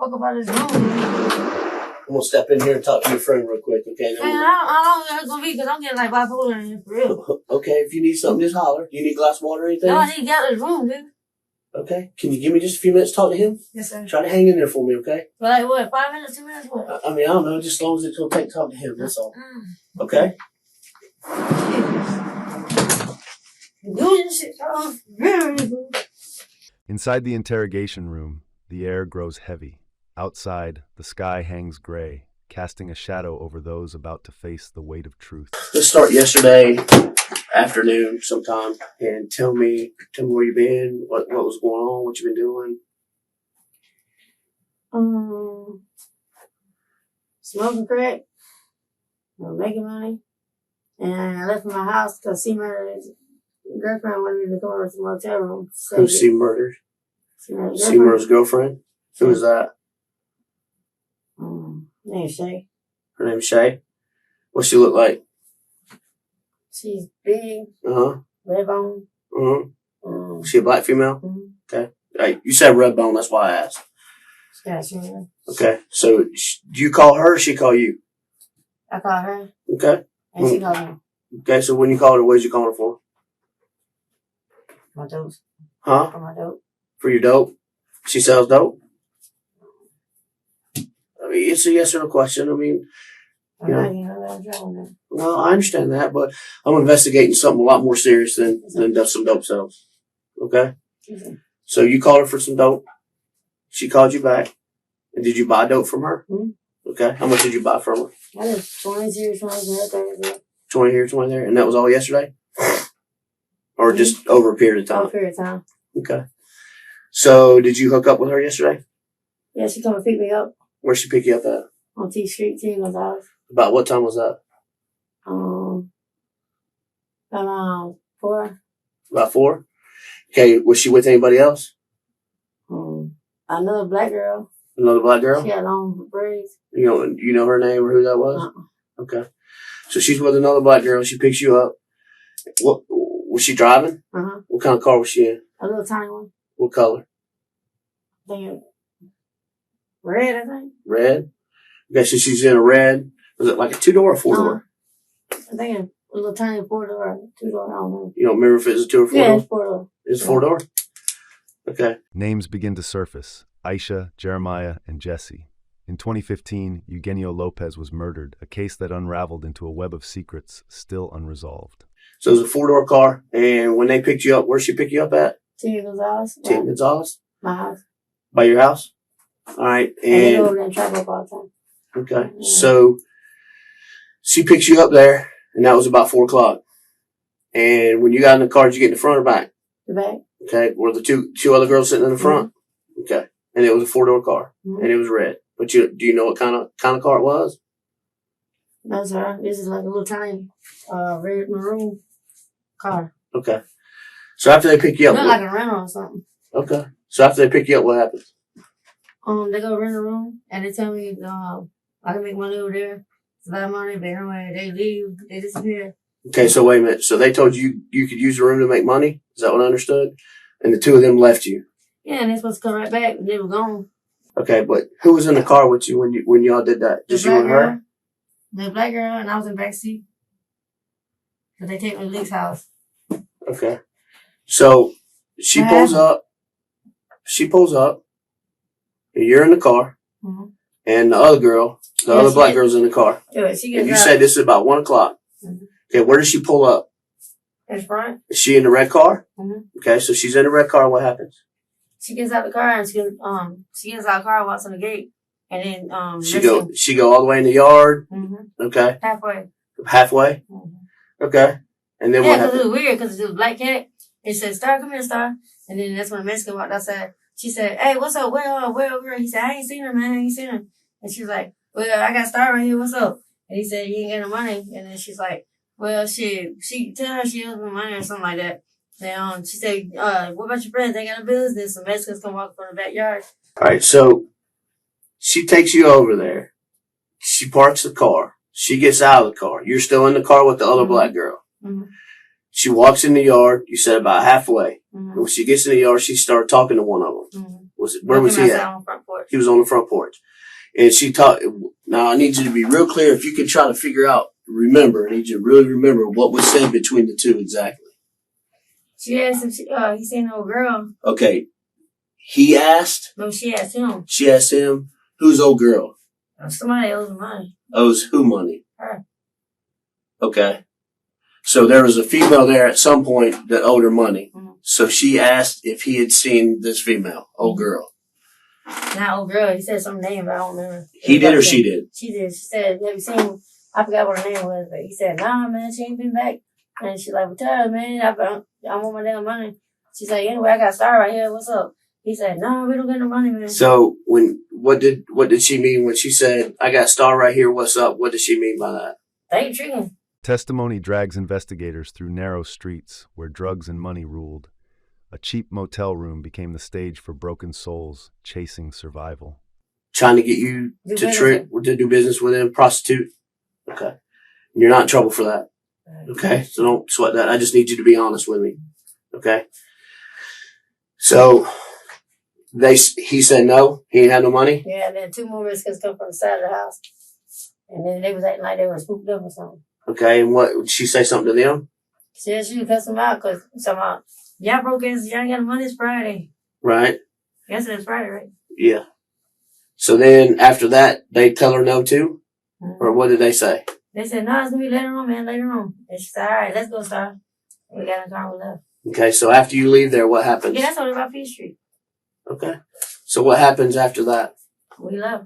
fuck about this room. I'm gonna step in here and talk to your friend real quick, okay? Man, how long is it gonna be? Because I'm getting like bipolar in here, for real. Okay, if you need something, just holler. Do you need a glass of water or anything? No, I need to get out of this room, dude. Okay. Can you give me just a few minutes to talk to him? Yes, sir. Try to hang in there for me, okay? But like what, 5 minutes, 2 minutes, what? I mean, I don't know, just as long as it's gonna take to talk to him, that's all. Okay? Doing this shit sounds very good. Inside the interrogation room, the air grows heavy. Outside, the sky hangs gray, casting a shadow over those about to face the weight of truth. Let's start yesterday afternoon sometime and tell me where you've been, what was going on, what you've been doing. Smoking crack, making money, and I left my house because she murdered his girlfriend wanted me to go over to the motel room. Who she murdered? She murdered his girlfriend? Who was that? Name Shay. Her name's Shay? What's she look like? She's big. Red bone. She a black female? Okay. Hey, you said red bone, that's why I asked. Yeah. Okay. So, do you call her or she call you? I call her. Okay. And she called me. Okay, so when you call her, what did you call her for? My dope. Huh? For my dope. For your dope? She sells dope? I mean, it's a yes or no question. I mean, well, I understand that, but I'm investigating something a lot more serious than some dope sales. Okay? So you called her for some dope. She called you back. And did you buy dope from her? Okay. How much did you buy from her? I did 20 here, 20 there. 20 here, 20 there. And that was all yesterday? Or just over a period of time? Over a period of time. Okay. So did you hook up with her yesterday? Yeah, she come and pick me up. Where'd she pick you up at? On T Street, Tingle's house. About what time was that? Around 4. About 4? Okay, was she with anybody else? Another black girl. Another black girl? She had long braids. You know her name or who that was? Okay. So she's with another black girl. She picks you up. What was she driving? What kind of car was she in? A little tiny one. What color? Red, I think. Red? Okay, so she's in a red. Was it like a 2-door or 4-door? I think a little tiny 4-door, 2-door, I don't know. You don't remember if it was a 2 or 4-door? Yeah, it's 4-door. It's 4-door? Okay. Names begin to surface: Iesha, Jeremiah, and Jesse. In 2015, Eugenio Lopez was murdered, a case that unraveled into a web of secrets still unresolved. So it was a 4-door car, and when they picked you up, where'd she pick you up at? T. Gonzalez. T. Gonzalez? My house. By your house? All right. And they go over there and travel up all the time. Okay. So she picks you up there, and that was about 4 o'clock. And when you got in the car, did you get in the front or back? The back. Okay. Were the two other girls sitting in the front? Okay. And it was a 4-door car, and it was red. But do you know what kind of car it was? No, sir. This is like a little tiny red maroon car. Okay. So after they pick you up, look like a rental or something. Okay. So after they pick you up, what happens? They go rent a room and they tell me I can make money over there. It's a lot of money, but anyway, they leave, they disappear. Okay, so wait a minute. So they told you could use the room to make money? Is that what I understood? And the 2 of them left you? Yeah, and they're supposed to come right back, and they were gone. Okay, but who was in the car with you when y'all did that? Just you and her? The black girl, and I was in the back seat. So they take me to Lee's house. Okay. So she pulls up, and you're in the car, and the other girl, other black girl's in the car. Yeah, and you said this is about 1 o'clock. Okay, where does she pull up? In front. Is she in the red car? Okay, so she's in the red car. What happens? She gets out the car and she gets out the car, walks on the gate, and then she go all the way in the yard. Okay. Halfway. Okay. And then what happened? Because it was weird because it was a black cat. It said, "Star, come here, Star." And then that's when the Mexican walked outside. She said, "Hey, what's up? Where girl?" He said, "I ain't seen her, man. I ain't seen her." And she's like, "Well, I got Star right here. What's up?" And he said, "You ain't got no money." And then she's like, "Well, she tell her she owes me money or something like that." And she said, "What about your friends? They got no business." Some Mexicans come walk from the backyard. All right, so she takes you over there. She parks the car. She gets out of the car. You're still in the car with the other black girl. She walks in the yard. You said about halfway. And when she gets in the yard, she started talking to one of them. Where was he at? On the front porch. He was on the front porch. And she talked. Now I need you to be real clear. If you can try to figure out, I need you to really remember what was said between the two exactly. She asked if he seen no girl. Okay. He asked? No, she asked him. She asked him, who's old girl? Somebody owes money. Owes who money? Her. Okay. So there was a female there at some point that owed her money. Mm-hmm. So she asked if he had seen this female, old girl. Not old girl. He said some name, but I don't remember. He did or she did? She did. She said, have you seen, I forgot what her name was, but he said, nah, man, she ain't been back. And she's like, well, tell her, man, I want my damn money. She's like, anyway, I got a star right here. What's up? He said, no, we don't get no money, man. So what did she mean when she said, I got a star right here, what's up? What does she mean by that? They ain't tricking. Testimony drags investigators through narrow streets where drugs and money ruled. A cheap motel room became the stage for broken souls chasing survival. Trying to get you to do business with him, prostitute. Okay. And you're not in trouble for that. Okay. So don't sweat that. I just need you to be honest with me. Okay. So he said no, he ain't had no money. Yeah, and then 2 more Mexicans come from the side of the house. And then they was acting like they were spooked up or something. Okay, and what, did she say something to them? She said she cuss them out because somehow, y'all broke ass, y'all ain't got no money, it's Friday. Right. Yes, it's Friday, right? Yeah. So then after that, they tell her no too? Mm-hmm. Or what did they say? They said, no, it's going to be later on, man, later on. And she said, all right, let's go, Star. We got in the car, we left. Okay, so after you leave there, what happens? Yeah, that's only about Peach Street. Okay. So what happens after that? We left.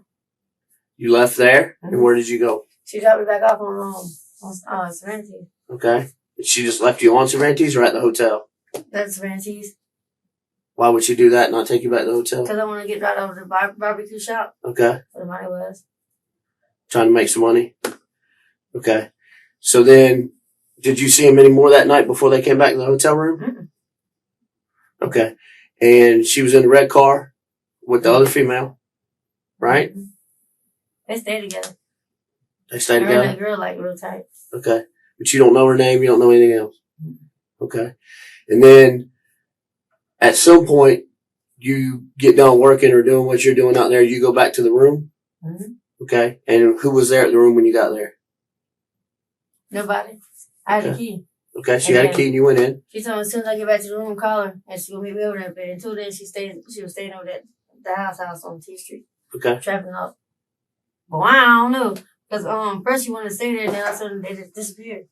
You left there? Mm-hmm. And where did you go? She dropped me back off on Serenity. Okay. She just left you on Serenity's or at the hotel? That's Serenity's. Why would she do that and not take you back to the hotel? Because I want to get right over to the barbecue shop. Okay. Where the money was. Trying to make some money? Okay. So then, did you see him any more that night before they came back to the hotel room? Mm-mm. Okay. And she was in the red car with the other female, right? Mm-hmm. They stayed together. They stayed together? Her and that girl, like, real tight. Okay. But you don't know her name, you don't know anything else? Okay. And then, at some point, you get done working or doing what you're doing out there, you go back to the room? Mm-hmm. Okay. And who was there at the room when you got there? Nobody. I had a key. Okay, she had a key and you went in. She told me as soon as I get back to the room, call her, and she gonna meet me over there. But until then, she was staying over at the house on T Street. Okay. Trapping up. But I don't know. Because first she wanted to stay there, and then all of a sudden they just disappeared.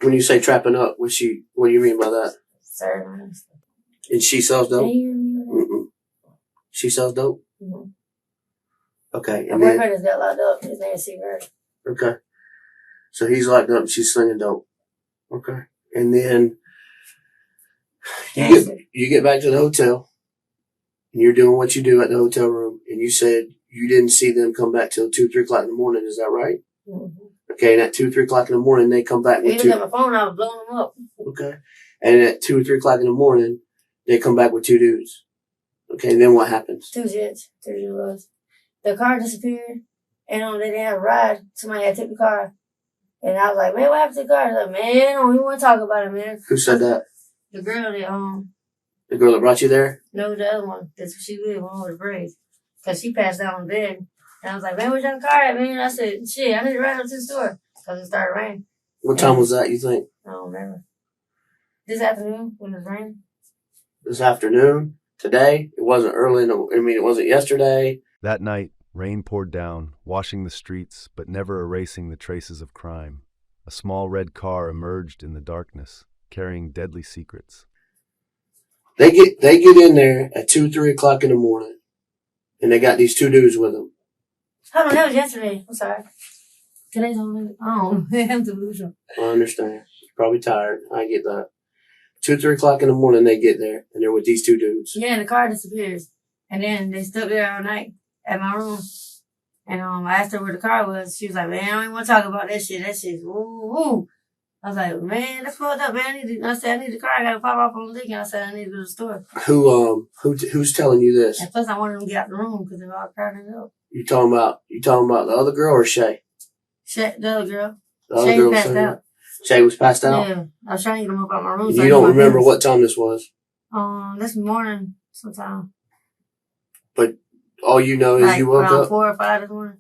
When you say trapping up, what do you mean by that? Sir. And she sells dope? Mm-mm. She sells dope? Mm-hmm. Okay. My boyfriend has got locked up. His name is Seaver. Okay. So he's locked up and she's slinging dope. Okay. And then you get back to the hotel and you're doing what you do at the hotel room, and you said you didn't see them come back till 2, 3 o'clock in the morning. Is that right? Mm-hmm. Okay. And at 2, 3 o'clock in the morning, they come back with two. At my phone, I was blowing them up. Okay. And at 2 or 3 o'clock in the morning, they come back with 2 dudes. Okay. And then what happens? 2 jets. 2 was. The car disappeared, and they didn't have a ride. Somebody had to take the car. And I was like, man, what happened to the car? I was like, man, I don't even want to talk about it, man. Who said that? The girl that, The girl that brought you there? No, the other one. That's what she lived, one with the braids. Because she passed out in bed. And I was like, man, where's your car at, man? I said, shit, I need to ride up to the store. Because it started raining. What time was that, you think? I don't remember. This afternoon, when it was raining. This afternoon? Today? It wasn't it wasn't yesterday. That night, rain poured down, washing the streets, but never erasing the traces of crime. A small red car emerged in the darkness, carrying deadly secrets. They get in there at 2, 3 o'clock in the morning, and they got these 2 dudes with them. Hold on, that was yesterday. I'm sorry. Today's only, I'm delusional. I understand. You're probably tired. I get that. 2, 3 o'clock in the morning, they get there, and they're with these 2 dudes. Yeah, and the car disappears. And then they stood there all night at my room. And I asked her where the car was. She was like, man, I don't even want to talk about that shit. That shit's woo. I was like, man, that's fucked up, man. I said, I need the car. I got to pop off on the lick. And I said, I need to go to the store. Who's telling you this? And plus, I wanted them to get out the room because they were all crowded up. You talking about the other girl or Shay? Shay, the other girl. The other Shay girl passed out. Shay was passed out? Yeah. I was trying to get them up out my room. You don't remember what time this was? This morning sometime. But all you know is like you woke around up. 4 or 5 this morning.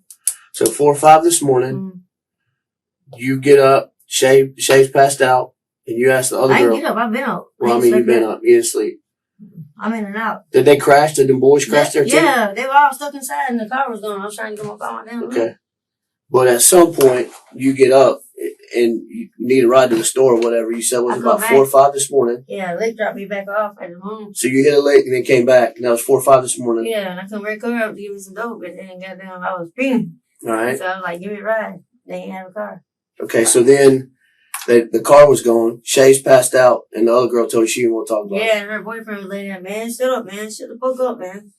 So 4 or 5 this morning, you get up, Shay's passed out, and you ask the other I girl. ain't get up. I've been up. Well, I mean, you've been up. You didn't sleep. I'm in and out. Did they crash? Did the boys crash there too? Yeah, they were all stuck inside and the car was going. I was trying to get my car down. Okay. But at some point, you get up and you need a ride to the store or whatever. You said it was about 4 or 5 this morning. Yeah, the lake dropped me back off at the home. So you hit a lake and then came back, and that was 4 or 5 this morning. Yeah, and I couldn't wake her up to give me some dope, but then goddamn, I was screaming. All right. So I was like, give me a ride. They ain't have a car. Okay, so then the car was gone. Shay's passed out, and the other girl told her she didn't want to talk about it. Yeah, and her boyfriend was laying there, man, shut up, man, shut the fuck up, man.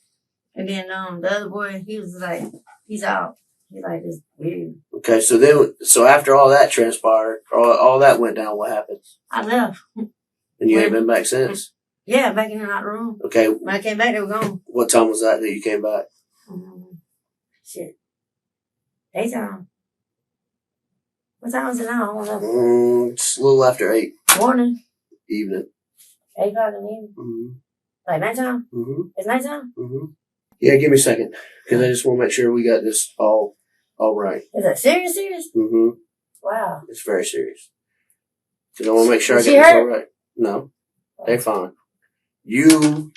And then the other boy, he was like, he's out. He's like, it's weird. Okay, so after all that transpired, all that went down, what happened? I left. And you ain't been back since? Yeah, back in and out the room. Okay. When I came back, they were gone. What time was that you came back? Shit. Daytime. What time is it now? I don't know. It's a little after 8. Morning. Evening. 8 o'clock in the evening. Mm-hmm. Like nighttime? Mm-hmm. It's nighttime? Mm-hmm. Yeah, give me a second, because I just want to make sure we got this all right. Is that serious? Mm-hmm. Wow. It's very serious. Because I want to make sure I She get this hurt? all right. No, they're fine. You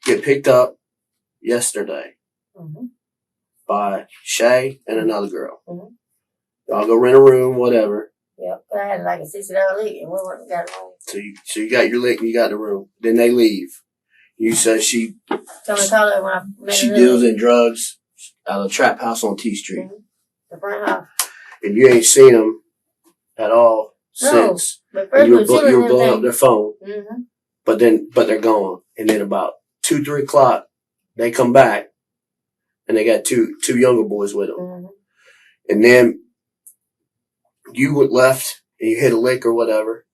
get picked up yesterday by Shay and another girl. Mm-hmm. Y'all go rent a room, whatever. Yep. I had like a $60 leak and we went and got a room. So you got your lick and you got the room. Then they leave. You said she Tell me to call her when I met she her. deals in drugs out of a trap house on T Street. Mm-hmm. The front house. And you ain't seen them at all since. But first you we were, were chilling you were and blowing up everything. their phone. Mm-hmm. But they're gone. And then about 2, 3 o'clock, they come back and they got two younger boys with them. Mm-hmm. And then you went left and you hit a lick or whatever.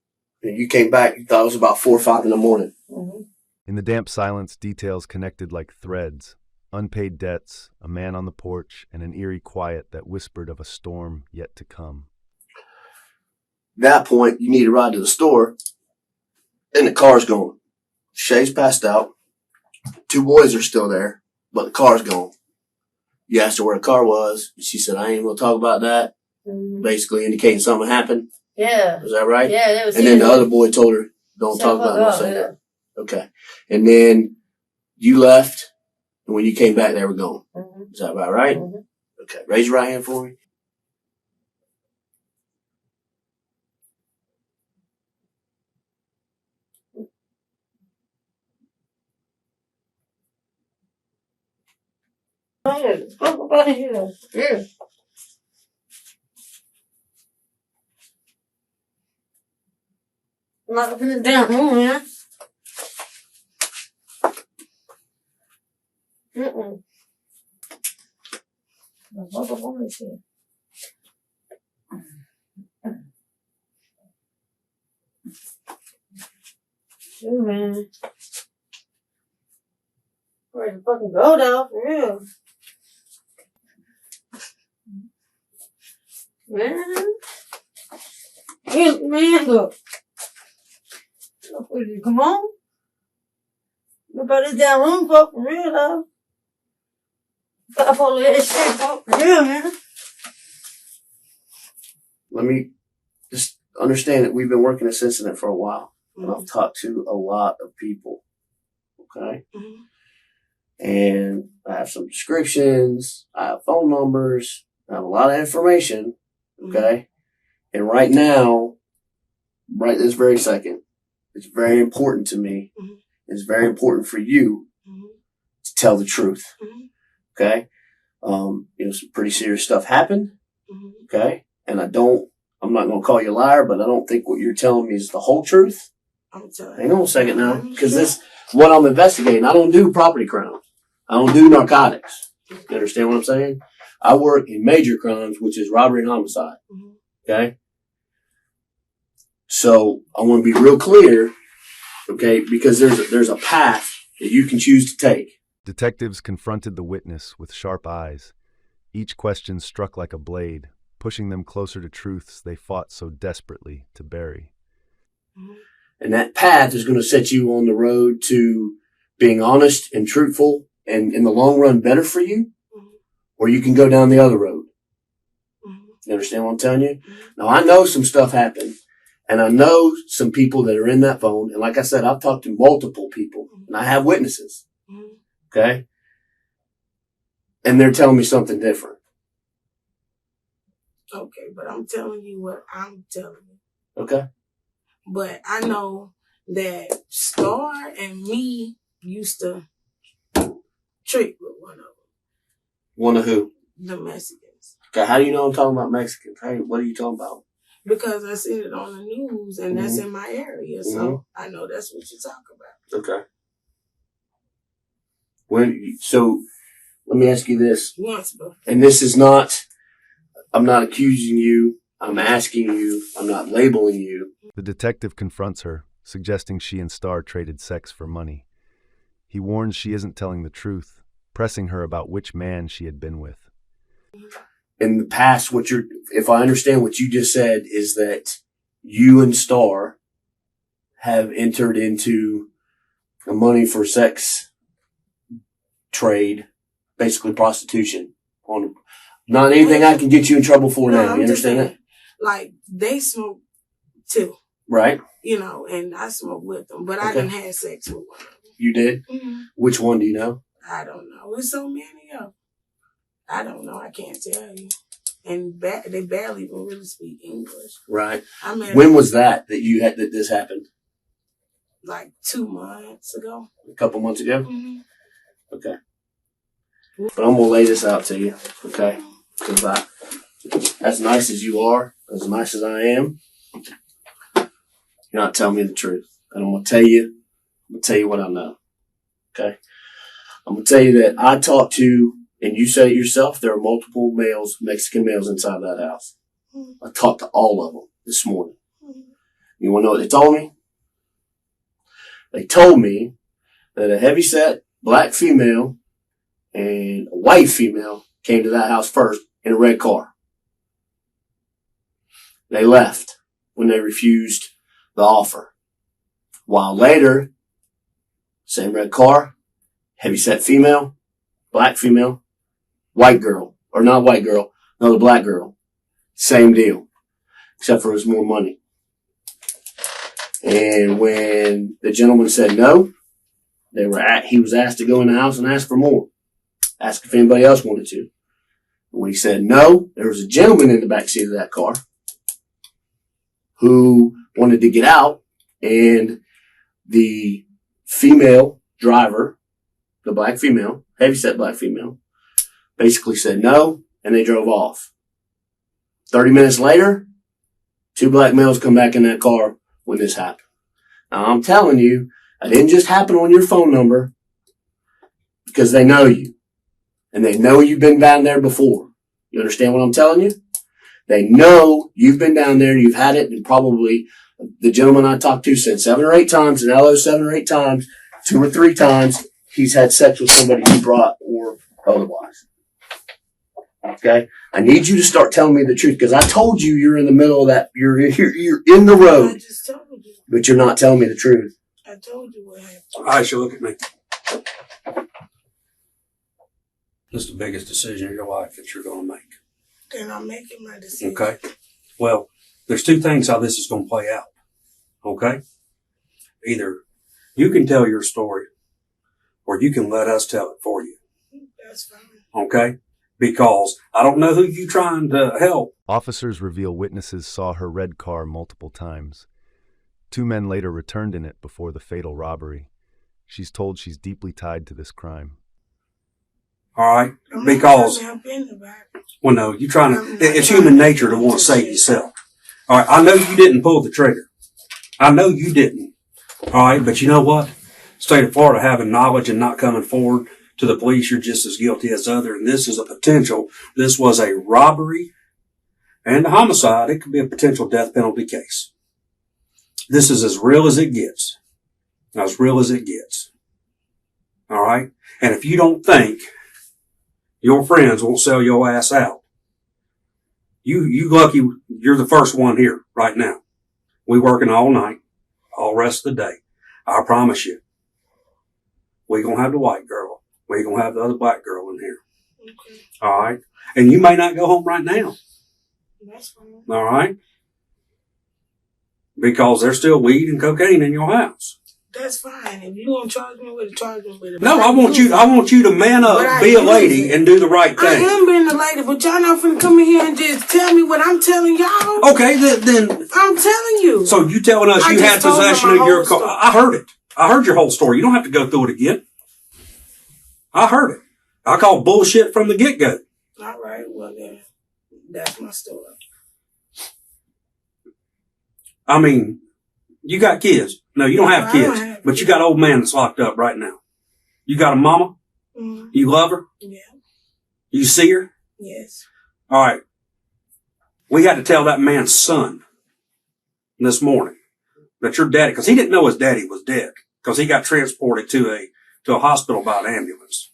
And you came back, you thought it was about 4 or 5 in the morning. Mm-hmm. In the damp silence, details connected like threads. Unpaid debts, a man on the porch, and an eerie quiet that whispered of a storm yet to come. At that point, you need a ride to the store, and the car's gone. Shay's passed out. 2 boys are still there, but the car's gone. You asked her where the car was, and she said, I ain't gonna talk about that. Mm-hmm. Basically indicating something happened. Yeah. Is that right? Yeah, that was And then the other boy told her, don't talk about it. Don't say that. Okay. And then you left, and when you came back, they were gone. Mm-hmm. Is that about right? Mm-hmm. Okay. Raise your right hand for me. Yeah. I'm not gonna put this down, man. Mm-mm. The mother woman is here. Shoot, man. Where the fucking go though, for real. Man. Hey, man, look. Come on. Look at this damn room, fuck, for real, though. Stop all of that shit, fuck, for real, man. Let me just understand that we've been working this incident for a while. And I've talked to a lot of people. Okay? Mm-hmm. And I have some descriptions. I have phone numbers. I have a lot of information. Okay? And right now, right this very second, it's very important to me. Mm-hmm. It's very important for you to tell the truth. Mm-hmm. Okay? Some pretty serious stuff happened. Mm-hmm. Okay? And I'm not going to call you a liar, but I don't think what you're telling me is the whole truth. I'm sorry. Hang on a second now, because what I'm investigating. I don't do property crimes. I don't do narcotics. You understand what I'm saying? I work in major crimes, which is robbery and homicide. Mm-hmm. Okay? So I want to be real clear, okay, because there's a path that you can choose to take. Detectives confronted the witness with sharp eyes. Each question struck like a blade, pushing them closer to truths they fought so desperately to bury. And that path is going to set you on the road to being honest and truthful and in the long run better for you, or you can go down the other road. You understand what I'm telling you? Now, I know some stuff happened, and I know some people that are in that phone. And like I said, I've talked to multiple people, and I have witnesses. Okay? And they're telling me something different. Okay, but I'm telling you what I'm telling you. Okay? But I know that Star and me used to trick with one of them. One of who? The Mexicans. Okay, how do you know I'm talking about Mexicans? What are you talking about? Because I seen it on the news, and that's in my area, so I know that's what you're talking about. Okay. So, let me ask you this. Once before. And this is not, I'm not accusing you. I'm asking you. I'm not labeling you. The detective confronts her, suggesting she and Star traded sex for money. He warns she isn't telling the truth, pressing her about which man she had been with. In the past, if I understand what you just said, is that you and Star have entered into a money for sex trade, basically prostitution. On not anything I can get you in trouble for now. You understand that? Like, they smoke too. Right. You know, and I smoke with them, but I didn't have sex with one of them. You did? Which one do you know? I don't know. There's so many of them. I don't know. I can't tell you. And they barely even really speak English. Right. When was that this happened? Like 2 months ago. A couple months ago? Okay. But I'm going to lay this out to you, okay? Because as nice as you are, as nice as I am, you're not telling me the truth. And I'm going to tell you what I know, okay? I'm going to tell you that I talked to, and you said it yourself, there are multiple males, Mexican males inside that house. I talked to all of them this morning. You want to know what they told me? They told me that a heavyset black female and a white female came to that house first in a red car. They left when they refused the offer. A while later, same red car, heavyset female, black female, white girl, or not white girl, another black girl. Same deal, except for it was more money. And when the gentleman said no, he was asked to go in the house and ask for more. Ask if anybody else wanted to. When he said no, there was a gentleman in the back seat of that car who wanted to get out, and the female driver, the black female, heavyset black female, basically said no, and they drove off. 30 minutes later, 2 black males come back in that car when this happened. Now, I'm telling you, it didn't just happen on your phone number because they know you. And they know you've been down there before. You understand what I'm telling you? They know you've been down there and you've had it, and probably the gentleman I talked to said 7 or 8 times, and out of those 7 or 8 times, 2 or 3 times, he's had sex with somebody he brought or otherwise. Okay? I need you to start telling me the truth, because I told you you're in the middle of that. You're in the road. I just told you. But you're not telling me the truth. I told you what happened. Iesha, look at me. This is the biggest decision of your life that you're going to make. And I'm making my decision. Okay? Well, there's 2 things how this is going to play out. Okay? Either you can tell your story, or you can let us tell it for you. That's fine. Okay? Because I don't know who you're trying to help. Officers reveal witnesses saw her red car multiple times. 2 men later returned in it before the fatal robbery. She's told she's deeply tied to this crime. All right? I'm Because, not trying to help anybody. well, no, you're trying to, it's human nature to want to save yourself. All right? I know you didn't pull the trigger. I know you didn't. All right? But you know what? State of Florida having knowledge and not coming forward to the police, you're just as guilty as other. And this is a potential. This was a robbery and a homicide. It could be a potential death penalty case. This is as real as it gets. As real as it gets. All right? And if you don't think your friends won't sell your ass out, you lucky you're the first one here right now. We working all night, all rest of the day. I promise you, we gonna have the white girl. We're going to have the other black girl in here. Okay. All right? And you may not go home right now. That's fine. All right? Because there's still weed and cocaine in your house. That's fine. If you want to charge me with it, charge me with it. No, I want you to man up, be a lady, and do the right thing. I am being a lady, but y'all not finna come in here and just tell me what I'm telling y'all. Okay, then. I'm telling you. So you telling us you had possession of your car? I heard it. I heard your whole story. You don't have to go through it again. I heard it. I call bullshit from the get-go. All right, well then, that's my story. I mean, you got kids. No, you don't have kids, but you got an old man that's locked up right now. You got a mama? Mm-hmm. You love her? Yeah. You see her? Yes. All right. We got to tell that man's son this morning that your daddy, because he didn't know his daddy was dead, because he got transported to a hospital by an ambulance.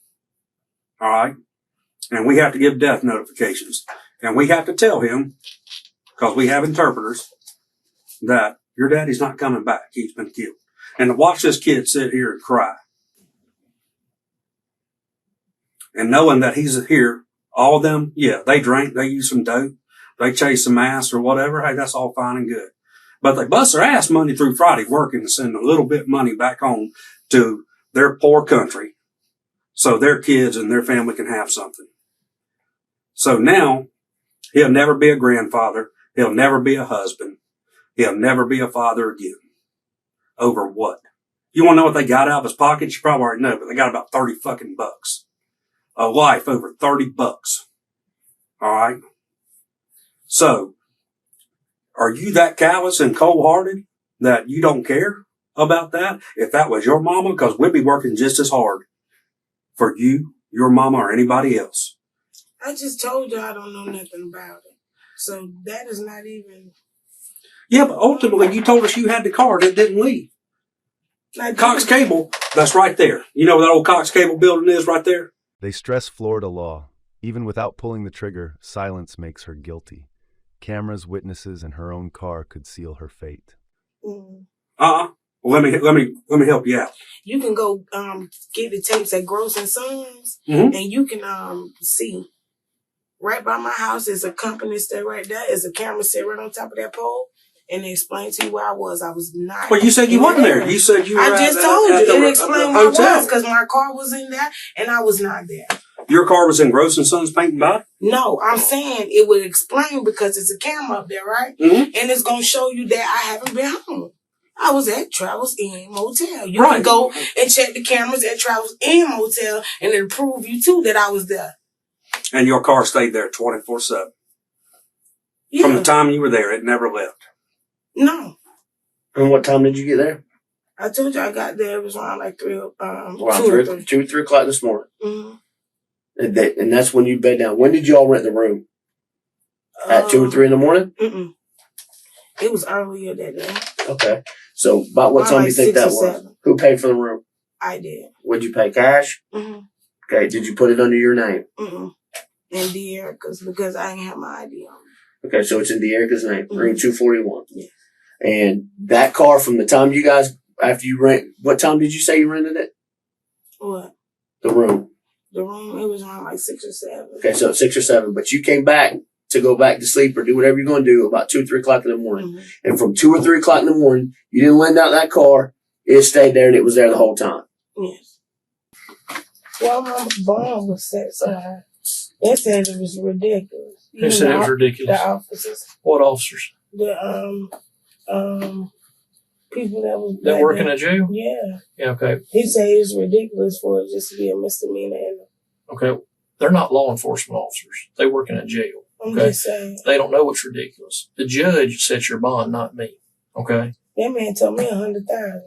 All right. And we have to give death notifications. And we have to tell him, because we have interpreters, that your daddy's not coming back. He's been killed. And to watch this kid sit here and cry. And knowing that he's here, all of them, yeah, they drink, they use some dope, they chase some ass or whatever. Hey, that's all fine and good. But they bust their ass Monday through Friday working to send a little bit of money back home to their poor country so their kids and their family can have something. So now he'll never be a grandfather. He'll never be a husband. He'll never be a father again. Over what? You want to know what they got out of his pocket? You probably already know, but they got about 30 fucking bucks. A life over 30 bucks. All right. So are you that callous and cold-hearted that you don't care about that? If that was your mama, because we'd be working just as hard for you, your mama, or anybody else. I just told you I don't know nothing about it. So that is not even... Yeah, but ultimately you told us you had the car that didn't leave. Cox Cable, that's right there. You know where that old Cox Cable building is right there? They stress Florida law. Even without pulling the trigger, silence makes her guilty. Cameras, witnesses, and her own car could seal her fate. Mm. Well, let me help you out. You can go get the tapes at Gross and Sons, Mm-hmm. and you can see right by my house is a company stay right there. Is a camera sit right on top of that pole, and they explained to you where I was. I was not. Well, you said you wasn't there. You said you were. I just told you. It explained where I hotel. was because my car was in there, and I was not there. Your car was in Gross and Sons painting by? No, I'm saying it would explain because it's a camera up there, right? Mm-hmm. And it's going to show you that I haven't been home. I was at Travels Inn Motel. You Right. can go and check the cameras at Travels Inn Motel and it'll prove you too that I was there. And your car stayed there 24/7. Yeah. From the time you were there, it never left. No. And what time did you get there? I told you I got there. It was around like 2 2 3 o'clock this morning. Mm-hmm. And that's when you bed down. When did you all rent the room? At 2 or 3 in the morning? Mm-mm. It was earlier that day. Okay. So about what time do you think that was? 7. Who paid for the room? I did. Would you pay cash? Mm-hmm. Okay. Did you put it under your name? Mm-mm. And dear, because I didn't have my ID on me. Okay. So it's in De'Erica's name. Mm-hmm. Room 241. Yeah. And that car from the time you guys, after you rent, what time did you say you rented it? What? The room. The room, it was around like 6 or 7. Okay. So 6 or 7, but you came back to go back to sleep or do whatever you're going to do about 2 or 3 o'clock in the morning. Mm-hmm. And from 2 or 3 o'clock in the morning, you didn't lend out that car. It stayed there and it was there the whole time. Yes. Well, my bond was set so high. They said it was ridiculous. Who said it was ridiculous? The officers. What officers? The people that was That work in a jail? Yeah. Yeah, okay. He said it was ridiculous for it just to be a misdemeanor. Okay. They're not law enforcement officers. They work in a jail. I'm Okay. just saying. They don't know what's ridiculous. The judge sets your bond, not me. Okay. That man told me 100,000,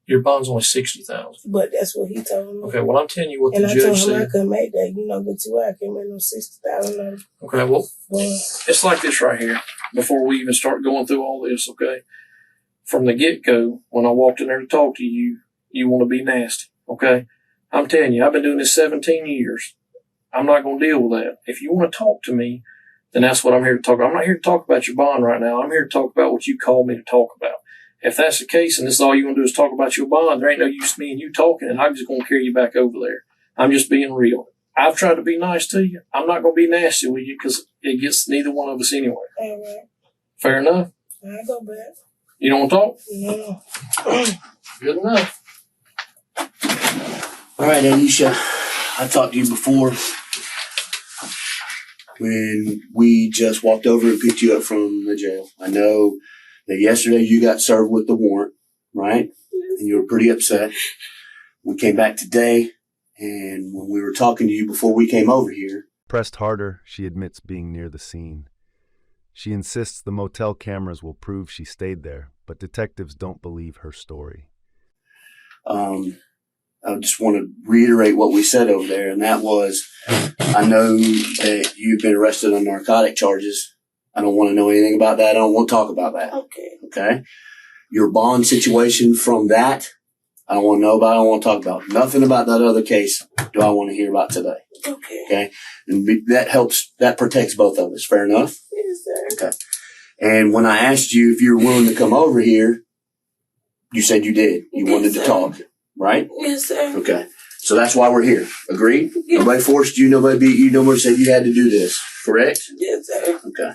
Your bond's only 60,000. but that's what he told me. Okay. Well, I'm telling you what And the I told judge him I said. couldn't make that. You know, good too. I can't make no 60,000. Okay. Well, But it's like this right here. Before we even start going through all this, okay? From the get-go, when I walked in there to talk to you, you want to be nasty, okay? I'm telling you, I've been doing this 17 years. I'm not going to deal with that. If you want to talk to me, then that's what I'm here to talk about. I'm not here to talk about your bond right now. I'm here to talk about what you called me to talk about. If that's the case, and this is all you're going to do is talk about your bond, there ain't no use me and you talking, and I'm just going to carry you back over there. I'm just being real. I've tried to be nice to you. I'm not going to be nasty with you because it gets neither one of us anywhere. All right. Fair enough? I go back. You don't want to talk? No. Good enough. All right, Iesha. I talked to you before when we just walked over and picked you up from the jail. I know that yesterday you got served with the warrant, right? And you were pretty upset. We came back today, and when we were talking to you before we came over here. Pressed harder, she admits being near the scene. She insists the motel cameras will prove she stayed there, but detectives don't believe her story. I just want to reiterate what we said over there, and that was, I know that you've been arrested on narcotic charges. I don't want to know anything about that. I don't want to talk about that. Okay? Your bond situation from that, I don't want to know about. I don't want to talk about. Nothing about that other case do I want to hear about today. Okay? And that helps, that protects both of us. Fair enough? Yes, sir. Okay. And when I asked you if you were willing to come over here, you said you did. You wanted to talk, right? Yes, sir. Okay. So that's why we're here. Agreed? Yes. Nobody forced you. Nobody beat you. Nobody said you had to do this. Correct? Yes, sir. Okay.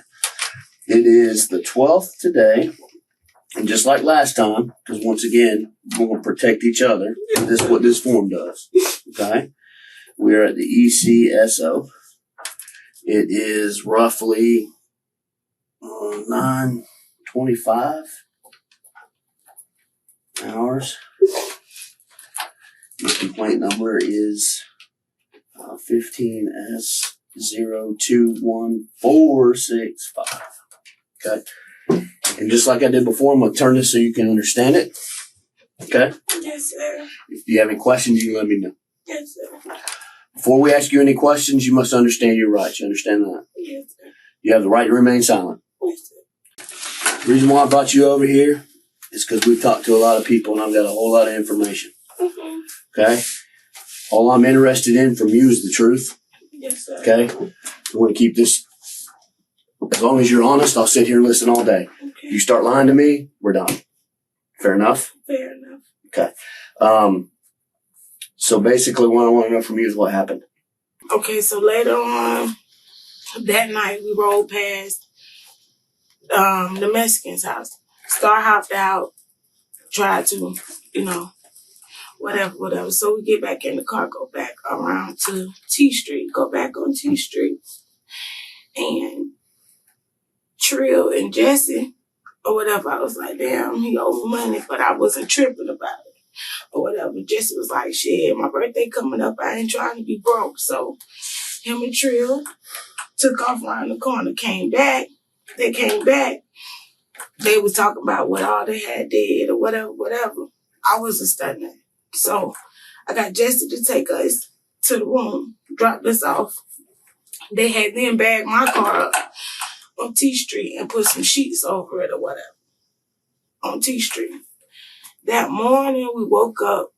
It is the 12th today. And just like last time, because once again, we're going to protect each other. This is what this form does. Okay? We're at the ECSO. It is roughly 9:25 hours. The complaint number is 15S021465. Okay. And just like I did before, I'm going to turn this so you can understand it. Okay? Yes, sir. If you have any questions, you can let me know. Yes, sir. Before we ask you any questions, you must understand your rights. You understand that? Yes, sir. You have the right to remain silent. Yes, sir. The reason why I brought you over here is because we've talked to a lot of people and I've got a whole lot of information. Mm-hmm. Okay? All I'm interested in from you is the truth. Yes, sir. Okay? I want to keep this. As long as you're honest, I'll sit here and listen all day. Okay. You start lying to me, we're done. Fair enough? Fair enough. Okay. So basically what I want to know from you is what happened. Okay, so later on that night we rolled past the Mexican's house. Star hopped out, tried to, whatever. So we get back in the car, go back around to T Street, go back on T Street. And Trill and Jesse, or whatever, I was like, damn, he owed me money, but I wasn't tripping about it. Or whatever. Jesse was like, shit, my birthday coming up, I ain't trying to be broke. So him and Trill took off around the corner, came back. They came back. They was talking about what all they had did or whatever. I wasn't studying. So I got Jesse to take us to the room, dropped us off. They had then bagged my car up on T Street and put some sheets over it or whatever on T Street. That morning we woke up.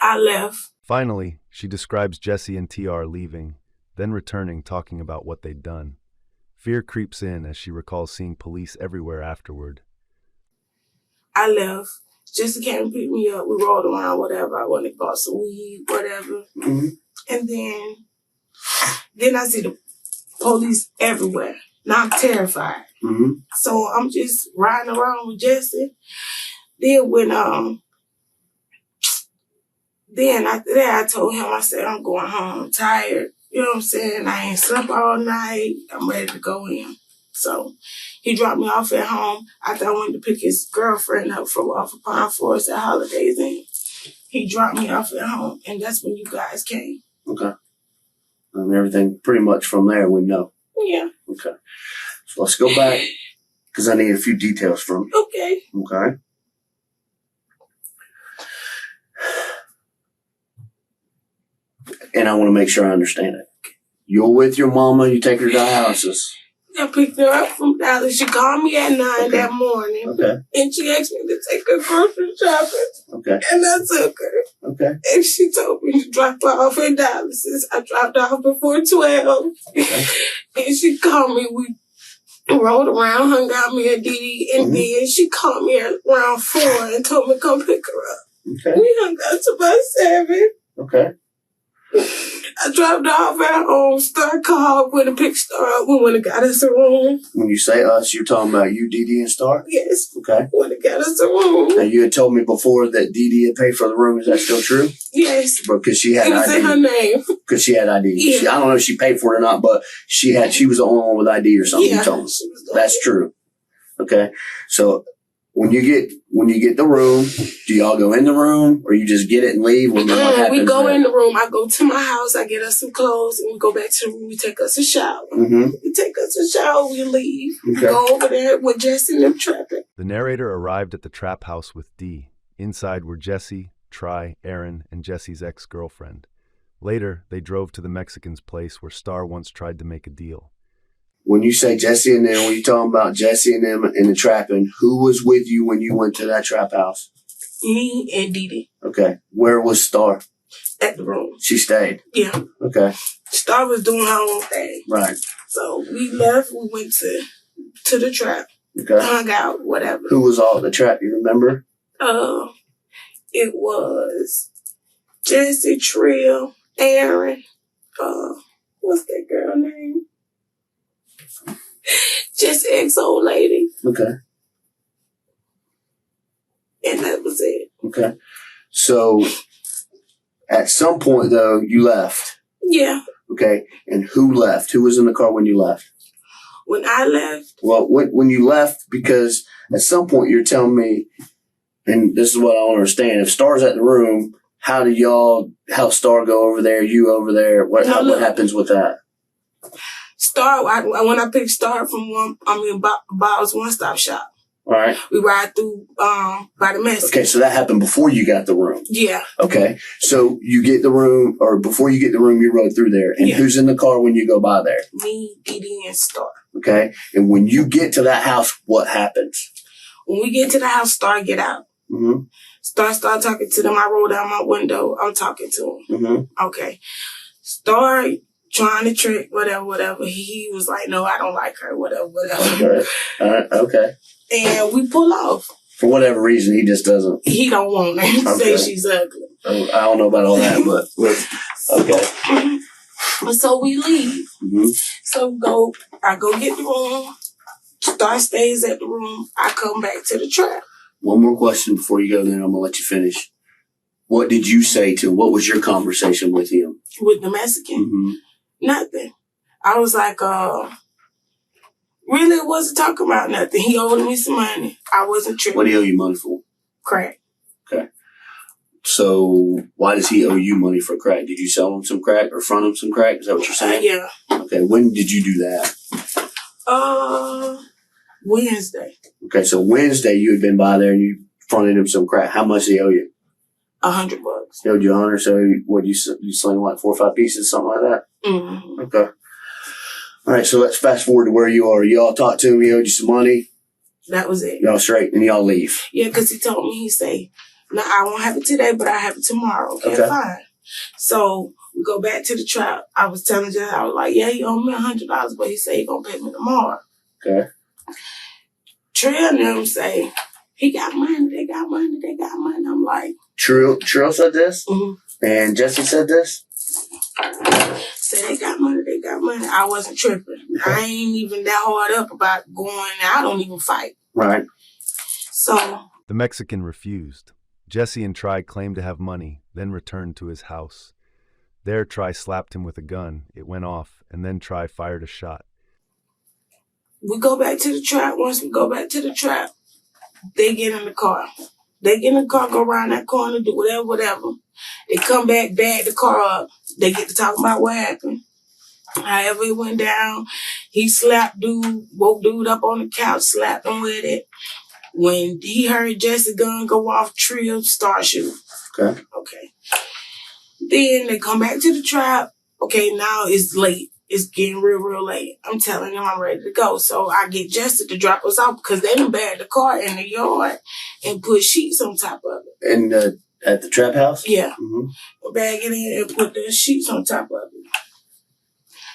I left. Finally, she describes Jesse and TR leaving, then returning talking about what they'd done. Fear creeps in as she recalls seeing police everywhere afterward. I left. Jesse came and picked me up. We rolled around, whatever. I went and bought some weed, whatever. Mm-hmm. And then I see the police everywhere. Now I'm terrified. Mm-hmm. So I'm just riding around with Jesse. Then then after that, I told him, I said, I'm going home. I'm tired. You know what I'm saying? I ain't slept all night. I'm ready to go in. So he dropped me off at home after I went to pick his girlfriend up off of Pine Forest at Holidays Inn. He dropped me off at home, and that's when you guys came. Okay. And everything pretty much from there we know. Yeah. Okay. So let's go back because I need a few details from you. Okay. Okay. And I want to make sure I understand it. You're with your mama, you take her to dialysis. I picked her up from Dallas. She called me at 9 that morning. Okay. And she asked me to take her grocery shopping. Okay. And I took her. Okay. And she told me to drop her off at dialysis. I dropped her off before 12. Okay. And she called me. We rolled around, hung out me and Didi. And then she called me around 4 and told me to come pick her up. Okay. We hung out to about 7. Okay. I dropped off at home. Star called, went and picked Star up. We went and got us a room. When you say us, you're talking about you, Dee Dee, and Star? Yes. Okay. Went and got us a room. Now, you had told me before that Dee Dee had paid for the room. Is that still true? Yes. Because she had It was ID. in her name. Because she had ID. Yeah. I don't know if she paid for it or not, but she was the only one with ID or something. Yeah. You told me. That's true. Okay. So when you get the room, do y'all go in the room or you just get it and leave? What We go there? in the room. I go to my house. I get us some clothes and we go back to the room. We take us a shower. Mm-hmm. We take us a shower. We leave. Okay. We go over there with Jesse and them trapping. The narrator arrived at the trap house with Dee. Inside were Jesse, Try, Aaron, and Jesse's ex-girlfriend. Later, they drove to the Mexican's place where Star once tried to make a deal. When you say Jesse and them, when you talking about Jesse and them in the trapping, who was with you when you went to that trap house? Me and Dee Dee. Okay. Where was Star? At the room. She stayed. Yeah. Okay. Star was doing her own thing. Right. So we left. We went to the trap. Okay. Hung out, whatever. Who was all at the trap? You remember? It was Jesse, Trill, Aaron, what's that girl name? Just ex-old lady. Okay. And that was it. Okay. So at some point though, you left. Yeah. Okay. And who left? Who was in the car when you left? When I left. Well, when you left, because at some point you're telling me, and this is what I don't understand. If Star's at the room, how Star go over there, you over there? What happens with that? Star, when I picked Star from Bob's One Stop Shop. All right. We ride through by the Mexican. Okay, so that happened before you got the room. Yeah. Okay, so you get the room, or before you get the room, you rode through there. And who's in the car when you go by there? Me, Dee Dee, and Star. Okay, and when you get to that house, what happens? When we get to the house, Star get out. Mm-hmm. Star start talking to them. I roll down my window. I'm talking to him. Mm-hmm. Okay. Star trying to trick, whatever. He was like, no, I don't like her, whatever. Okay. All right. Okay. And we pull off. For whatever reason, he just doesn't. He don't want her. He say she's ugly. I don't know about all that, but okay. So we leave. Mm-hmm. So I go get the room. Star stays at the room. I come back to the trap. One more question before you go, then I'm going to let you finish. What did you say to him? What was your conversation with him? With the Mexican? Mm-hmm. Nothing. I was like, really wasn't talking about nothing. He owed me some money. I wasn't tripping. What do he owe you money for? Crack. Okay. So why does he owe you money for crack? Did you sell him some crack or front him some crack? Is that what you're saying? Yeah. Okay. When did you do that? Wednesday. Okay. So Wednesday you had been by there and you fronted him some crack. How much did he owe you? $100. He owed you 100. So what, you sling like 4 or 5 pieces, something like that? Mm-hmm. Okay. All right. So let's fast forward to where you are. Y'all talked to him. He owed you some money. That was it. Y'all straight and y'all leave. Yeah, because he told me, he say, no, I won't have it today, but I have it tomorrow. Okay, fine. So we go back to the trap. I was telling Jay, I was like, yeah, he owe me $100, but he said he gonna pay me tomorrow. Okay. Trey and them say, he got money, they got money. I'm like, Trill said this? Mm-hmm. And Jesse said this? Said they got money. I wasn't tripping. Okay. I ain't even that hard up about going. I don't even fight. Right. So The Mexican refused. Jesse and Try claimed to have money, then returned to his house. There, Try slapped him with a gun. It went off, and then Try fired a shot. we go back to the trap. Once we go back to the trap, they get in the car. Go around that corner, do whatever. They come back, bag the car up. They get to talk about what happened. However it went down, he slapped dude, woke dude up on the couch, slapped him with it. When he heard Jesse's gun go off, Trill start shooting. Okay. Then they come back to the trap. Okay, now it's late. It's getting real late. I'm telling them I'm ready to go. So I get Jesse to drop us off because they done bagged the car in the yard and put sheets on top of it. And at the trap house? Yeah. Mm-hmm. Bag it in and put the sheets on top of it.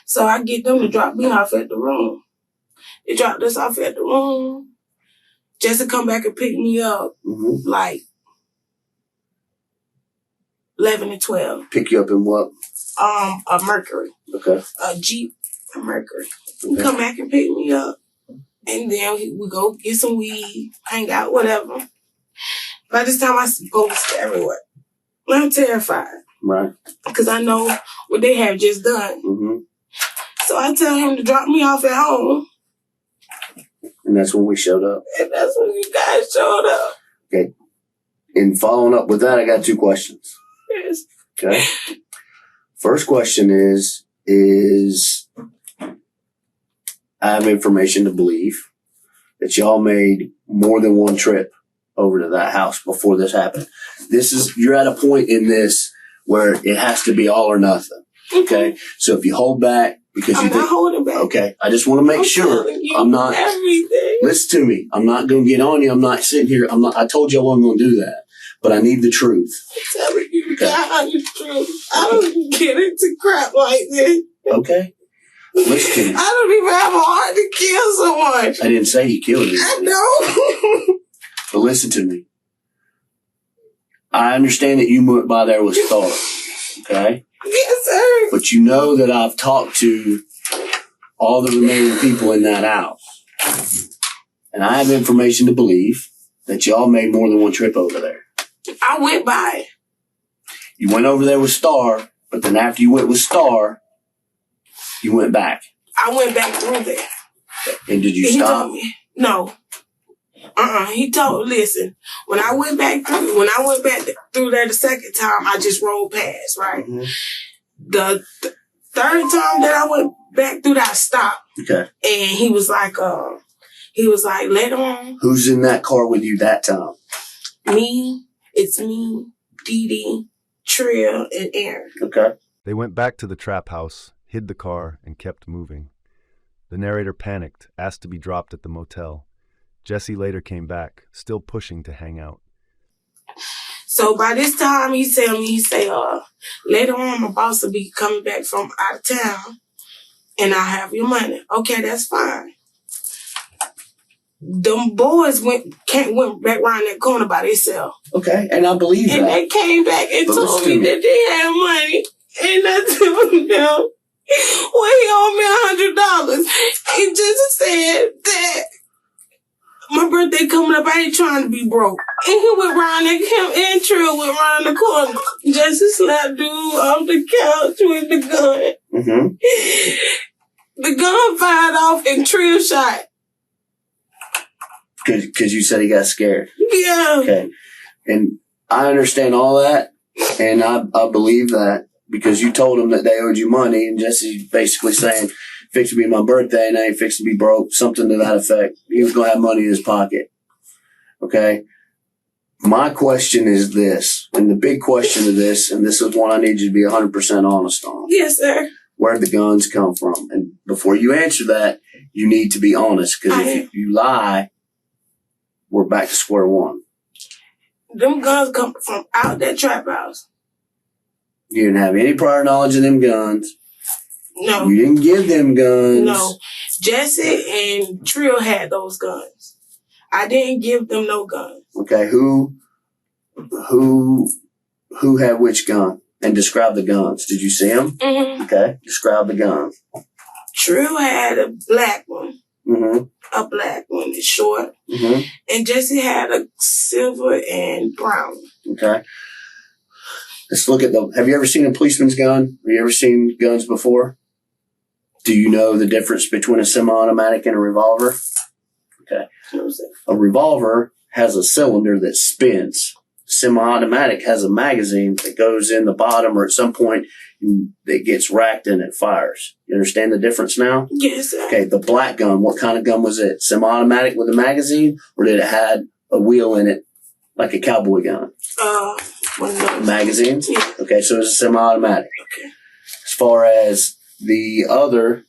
So I get them to drop me off at the room. They dropped us off at the room. Jesse come back and pick me up, like 11 and 12. Pick you up in what? A Mercury. Okay. A Jeep, a Mercury. Okay. He come back and pick me up. And then we go get some weed, hang out, whatever. By this time, I see police everywhere. I'm terrified. Right. Because I know what they have just done. Mm-hmm. So I tell him to drop me off at home. And that's when we showed up. And that's when you guys showed up. Okay. And following up with that, I got 2 questions. Yes. Okay. First question is I have information to believe that y'all made more than one trip over to that house before this happened. You're at a point in this where it has to be all or nothing. Okay. So if you hold back because I'm not holding back. Okay. I just want to make sure I'm not everything. Listen to me. I'm not going to get on you. I'm not sitting here. I told you I wasn't going to do that, but I need the truth. I'm telling you, God, the truth. I don't get into crap like this. Okay. Listen to me. I don't even have a heart to kill someone. I didn't say he killed you. I know. But listen to me. I understand that you went by there with Star. Okay? Yes, sir. But you know that I've talked to all the remaining people in that house. And I have information to believe that y'all made more than one trip over there. I went by. You went over there with Star, but then after you went with Star, you went back. I went back through there. And did you He stop? told me, no. Listen, when I went back through there the second time, I just rolled past, right? Mm-hmm. The third time that I went back through that, I stopped. Okay. And he was like, later on. Who's in that car with you that time? It's me, Dee Dee, Trill, and Aaron. Okay. They went back to the trap house, hid the car, and kept moving. The narrator panicked, asked to be dropped at the motel. Jesse later came back, still pushing to hang out. So by this time, he say, later on, my boss will be coming back from out of town, and I'll have your money. Okay, that's fine. Them boys went back around that corner by themselves. Okay, and I believe that. And they came back and told me that they had money. And I told them, well, he owed me $100. He just said that my birthday coming up, I ain't trying to be broke. And he went round and him and Trill went round the corner. Jesse slapped dude off the couch with the gun. Mm-hmm. The gun fired off and Trill shot. Because you said he got scared. Yeah. Okay. And I understand all that, and I believe that because you told him that they owed you money, and Jesse's basically saying, fix to be my birthday, and I ain't fixed to be broke, something to that effect. He was going to have money in his pocket. Okay? My question is this, and the big question of this, and this is one I need you to be 100% honest on. Yes, sir. Where'd the guns come from? And before you answer that, you need to be honest, because if you lie, we're back to square one. Them guns come from out that trap house. You didn't have any prior knowledge of them guns. No. You didn't give them guns. No. Jesse and Trill had those guns. I didn't give them no guns. Okay, who had which gun? And describe the guns. Did you see them? Mm-hmm. Okay, describe the guns. Trill had a black one. Mm-hmm. A black one, it's short. Mm-hmm. And Jesse had a silver and brown. Okay. Let's look at have you ever seen a policeman's gun? Have you ever seen guns before? Do you know the difference between a semi-automatic and a revolver? Okay. A revolver has a cylinder that spins. Semi-automatic has a magazine that goes in the bottom or at some point that gets racked and it fires. You understand the difference now? Yes, sir. Okay, the black gun, what kind of gun was it? Semi-automatic with a magazine, or did it have a wheel in it like a cowboy gun? Magazines? Yeah. Okay, so it's a semi-automatic. Okay. As far as the other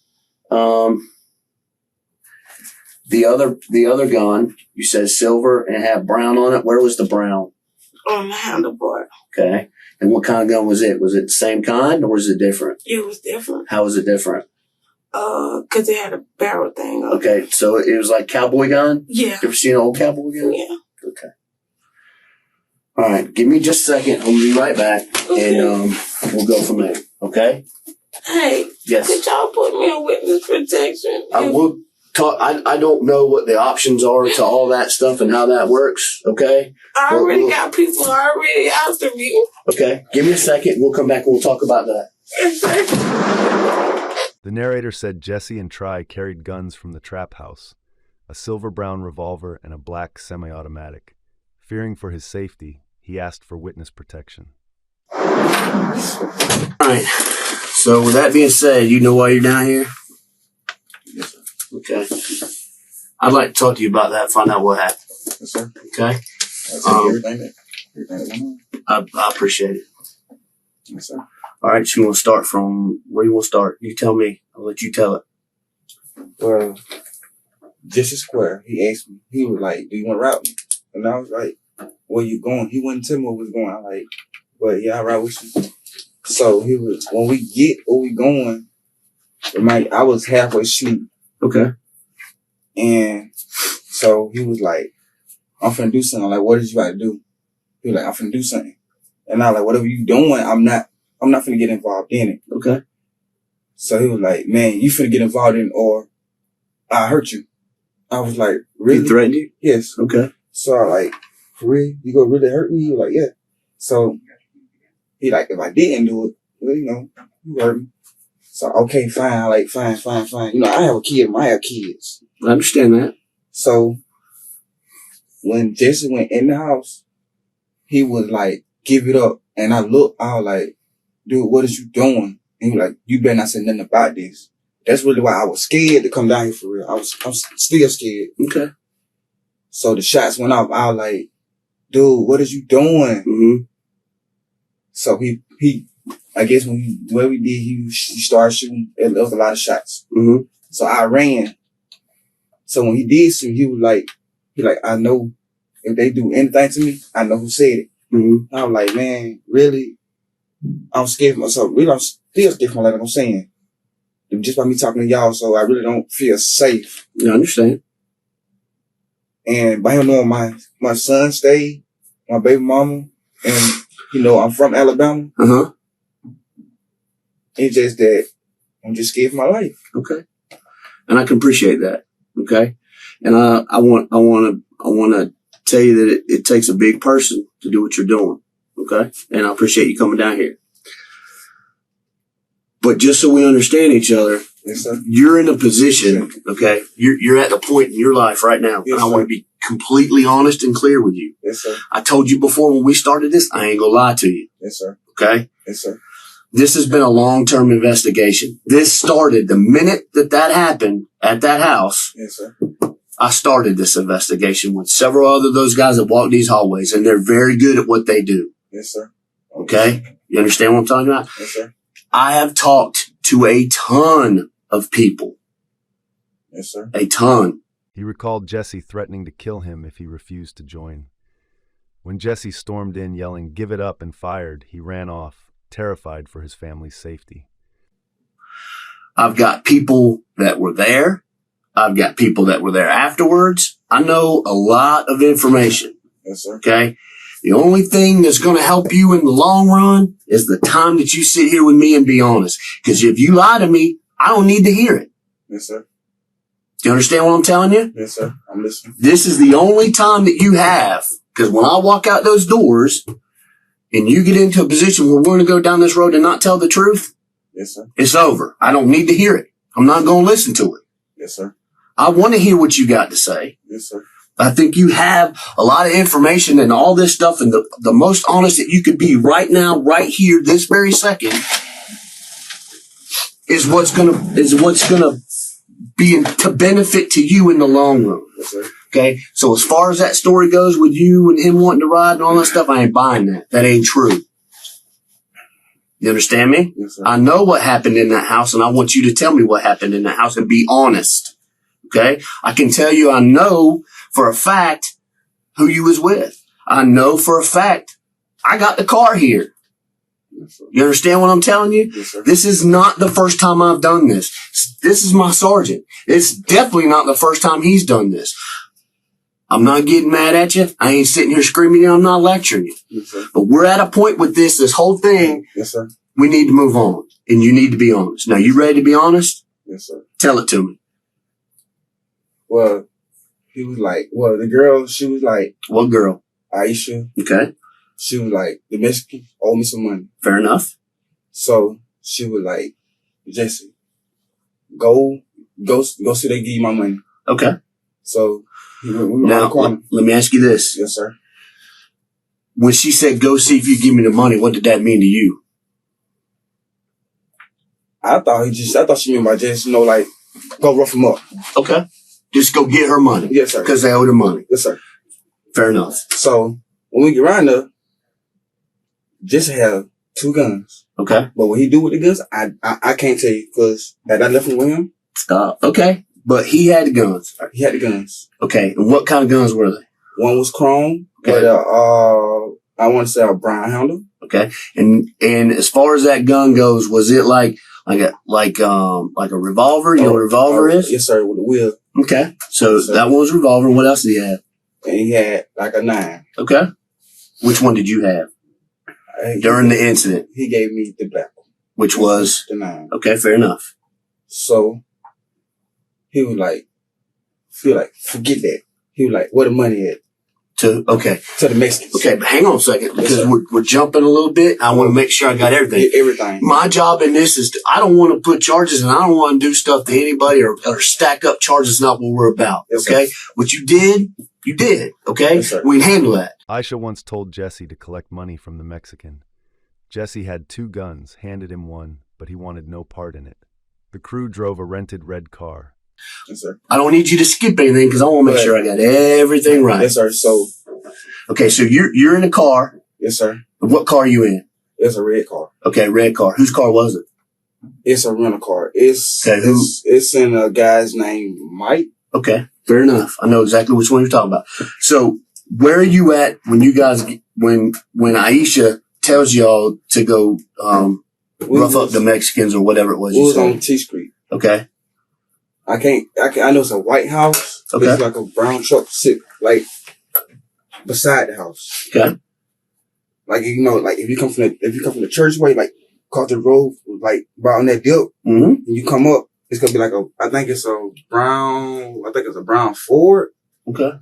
gun, you said silver and it had brown on it. Where was the brown? On the handlebar. Okay. And what kind of gun was it? Was it the same kind or was it different? It was different. How was it different? Cause it had a barrel thing on it. Okay, so it was like cowboy gun? Yeah. You ever seen an old cowboy gun? Yeah. Okay. All right, give me just a second. I'll be right back, and we'll go from there. Okay? Hey, Yes. could y'all put me on witness protection? I will talk. I don't know what the options are to all that stuff and how that works. Okay? I already got people already after me. Okay, give me a second. We'll come back and we'll talk about that. Yes, sir. The narrator said Jesse and Try carried guns from the trap house, a silver-brown revolver and a black semi-automatic. Fearing for his safety, he asked for witness protection. All right. So with that being said, you know why you're down here? Yes, sir. Okay. I'd like to talk to you about that, find out what happened. Yes, sir. Okay? I'll tell you everything that went on. I appreciate it. Yes, sir. All right, so you want to start from where you want to start? You tell me. I'll let you tell it. Well, Jesse Square, he asked me, he was like, do you want to route me? And I was like, where you going? He wouldn't tell me where we was going. I'm like, but yeah, I'll ride with you. So he was, when we get where we going, I was halfway asleep. Okay. And so he was like, I'm finna do something. I'm like, what did you about to do? He was like, I'm finna do something. And I was like, whatever you doing, I'm not finna get involved in it. Okay. So he was like, man, you finna get involved in it or I hurt you. I was like, really? He threatened you? Yes. Okay. So I like, for real? You gonna really hurt me? He was like, yeah. So he like, if I didn't do it, well, you know, you hurt me. So, okay, fine. Like, fine. You know, I have a kid. I have kids. I understand that. So when Jesse went in the house, he was like, give it up. And I was like, dude, what is you doing? And he was like, you better not say nothing about this. That's really why I was scared to come down here for real. I'm still scared. Okay. So the shots went off. I was like, dude, what is you doing? Mm-hmm. So he, I guess he started shooting. There was a lot of shots. Mm-hmm. So I ran. So when he did shoot, he was like, I know if they do anything to me, I know who said it. Mm-hmm. I'm like, man, really? I'm scared for myself. Really, I'm still scared for like I'm saying. Just by me talking to y'all, so I really don't feel safe. Yeah, I understand. And by him knowing my son stayed, my baby mama, and, you know, I'm from Alabama. Uh-huh. It's just that I'm just scared for my life. Okay. And I can appreciate that. Okay. And I want to tell you that it takes a big person to do what you're doing. Okay. And I appreciate you coming down here. But just so we understand each other, Yes, sir. you're in a position, okay? You're at the point in your life right now. Yes, and I want to be completely honest and clear with you. Yes, sir. I told you before when we started this, I ain't gonna lie to you. Yes, sir. Okay? Yes, sir. This has been a long-term investigation. This started the minute that happened at that house. Yes, sir. I started this investigation with several other those guys that walk these hallways, and they're very good at what they do. Yes, sir. Okay? You understand what I'm talking about? Yes, sir. I have talked to a ton of people. Yes, sir. A ton. He recalled Jesse threatening to kill him if he refused to join. When Jesse stormed in yelling, "Give it up," and fired, he ran off, terrified for his family's safety. I've got people that were there. I've got people that were there afterwards. I know a lot of information. Yes, sir. Okay? The only thing that's going to help you in the long run is the time that you sit here with me and be honest. Because if you lie to me, I don't need to hear it. Yes, sir. Do you understand what I'm telling you? Yes, sir. I'm listening. This is the only time that you have. Because when I walk out those doors and you get into a position where we're going to go down this road and not tell the truth, Yes, sir. it's over. I don't need to hear it. I'm not going to listen to it. Yes, sir. I want to hear what you got to say. Yes, sir. I think you have a lot of information and all this stuff, and the most honest that you could be right now, right here, this very second, is what's gonna be to benefit to you in the long run. Yes, sir. Okay? So as far as that story goes with you and him wanting to ride and all that stuff, I ain't buying that. That ain't true. You understand me? Yes, sir. I know what happened in that house, and I want you to tell me what happened in that house and be honest. Okay? I can tell you I know for a fact who you was with. I know for a fact I got the car here. Yes, sir. You understand what I'm telling you? Yes, sir. This is not the first time I've done this. This is my sergeant. It's definitely not the first time he's done this. I'm not getting mad at you. I ain't sitting here screaming. I'm not lecturing you. Yes, sir. But we're at a point with this whole thing. Yes, sir. We need to move on. And you need to be honest. Now, you ready to be honest? Yes, sir. Tell it to me. Well, he was like, well, the girl, she was like, What girl? Iesha. Okay. She was like, the Mexican owed me some money. Fair enough. So she was like, Jesse, go see they give you my money. Okay. So we were around the Now, corner. let me ask you this. Yes, sir. When she said, go see if you give me the money, what did that mean to you? I thought she meant by just, like, go rough him up. Okay. Just go get her money. Yes, sir. Because they owed her money. Yes, sir. Fair enough. So when we get around there, Jesse have 2 guns. Okay. But what he do with the guns, I can't tell you because had I left him with him, Stop. Okay. But he had the guns. he had the guns. Okay. And what kind of guns were they? One was chrome, Okay. but I want to say a brown handle. Okay. And as far as that gun goes, was it like a revolver? You know what a revolver is? Yes, sir, with the wheel. Okay. So Yes, sir. that one was a revolver. What else did he have? And he had like a 9. Okay. Which one did you have during the incident? He gave me the black one. Which was? The 9. Okay. Fair enough. So he was like, forget that. He was like, where the money at? Okay. To the Mexicans. Okay, but hang on a second because Yes, we're jumping a little bit. I want to make sure I got everything. Everything. My job in this is I don't want to put charges and I don't want to do stuff to anybody or stack up charges. Not what we're about. Yes, Okay. sir. What you did. Okay. Yes, sir. We can handle that. Iesha once told Jesse to collect money from the Mexican. Jesse had 2 guns, handed him one, but he wanted no part in it. The crew drove a rented red car. Yes, sir. I don't need you to skip anything because I want to make sure I got everything right. Yes, sir. So, okay. So you're in a car. yes, sir. What car are you in? It's a red car. Okay. Red car. Whose car was it? It's a rental car. It's in a guy's name, Mike. Okay. Fair enough. I know exactly which one you're talking about. So where are you at when you guys, when Iesha tells y'all to go, rough up the Mexicans or whatever it was We you was said? on T Street. Okay. I know it's a white house. Okay. It's like a brown truck sit like beside the house. Okay. Like like if you come from the church way, like across the road, like about on that dip, Mm-hmm. and you come up, it's gonna be like I think it's a brown Ford, Okay.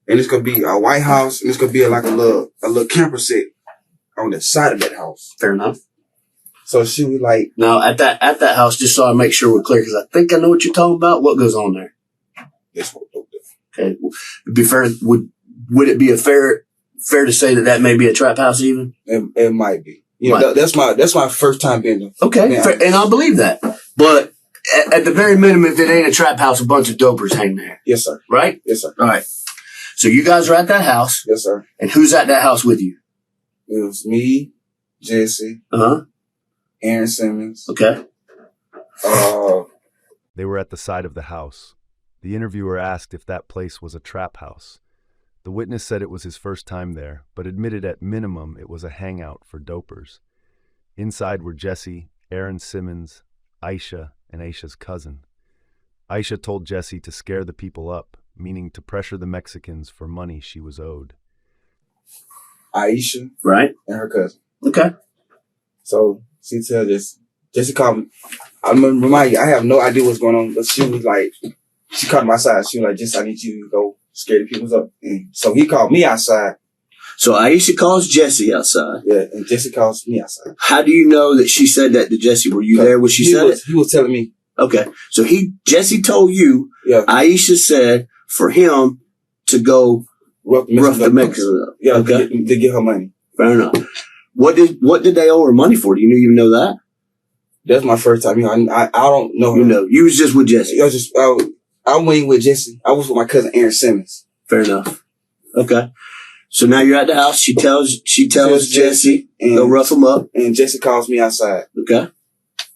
and it's gonna be a white house, and it's gonna be like a little camper set on the side of that house. Fair enough. So she was like, Now at that house, just so I make sure we're clear, because I think I know what you're talking about. What goes on there? "This what do." Okay. It'd be fair. Would it be a fair to say that may be a trap house even? It might be. That's my first time being there. Okay. Yeah. Fair, and I believe that. But at the very minimum, if it ain't a trap house, a bunch of dopers hang there. Yes, sir. Right? Yes, sir. All right. So you guys are at that house. Yes, sir. And who's at that house with you? It was me, Jesse, Uh-huh. Aaron Simmons. Okay. They were at the side of the house. The interviewer asked if that place was a trap house. The witness said it was his first time there, but admitted at minimum it was a hangout for dopers. Inside were Jesse, Aaron Simmons, Iesha, and Aisha's cousin. Iesha told Jesse to scare the people up, meaning to pressure the Mexicans for money she was owed. Iesha Right. and her cousin. Okay. So she tell Jesse called me. I remind you, I have no idea what's going on, but she was like, she called me outside. She was like, Jesse, I need you to go scare the people up. And so he called me outside. So Iesha calls Jesse outside. Yeah, and Jesse calls me outside. How do you know that she said that to Jesse? Were you there when she said it? He was telling me. Okay. So Jesse told you, Yeah. Iesha said for him to go rough the Mexicans up. Yeah, Okay. to get her money. Fair enough. What did they owe her money for? Do you even know that? That's my first time. I don't know her. You know, you was just with Jesse. I went with Jesse. I was with my cousin Aaron Simmons. Fair enough. Okay. So now you're at the house. She tells Jesse and go rough him up. And Jesse calls me outside. Okay.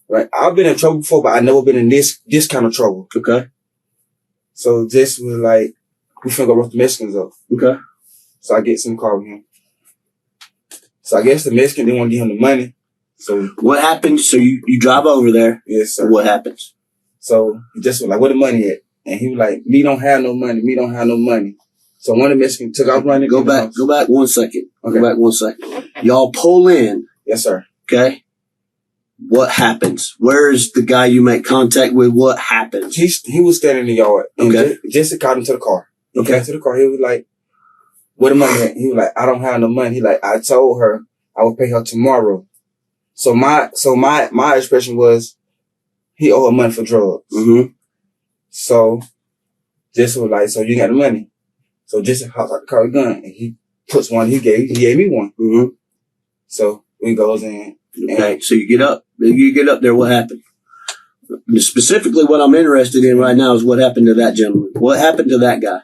Right. I've been in trouble before, but I've never been in this kind of trouble. Okay. So Jesse was like, we finna go rough the Mexicans up. Okay. So I get some call with him. So I guess the Mexican didn't want to give him the money. So what happened? So you drive over there. Yes, sir. What happens? So he just was like, where the money at? And he was like, me don't have no money. Me don't have no money. So one of the Mexicans took off running. Go back 1 second. Okay. Go back 1 second. Y'all pull in. Yes, sir. Okay. What happens? Where is the guy you make contact with? What happens? He was standing in the yard. And Okay. Jesse caught him to the car. He Okay. came to the car. He was like, where the money at? He was like, I don't have no money. He like, I told her I would pay her tomorrow. So my expression was, he owed her money for drugs. Mm-hmm. So Jesse was like, so you got the money. So Jesse hopped out the car with a gun and he puts one, he gave me one. Mm-hmm. So we goes in. Okay. So you get up there. What happened? Specifically, what I'm interested in right now is what happened to that gentleman. What happened to that guy?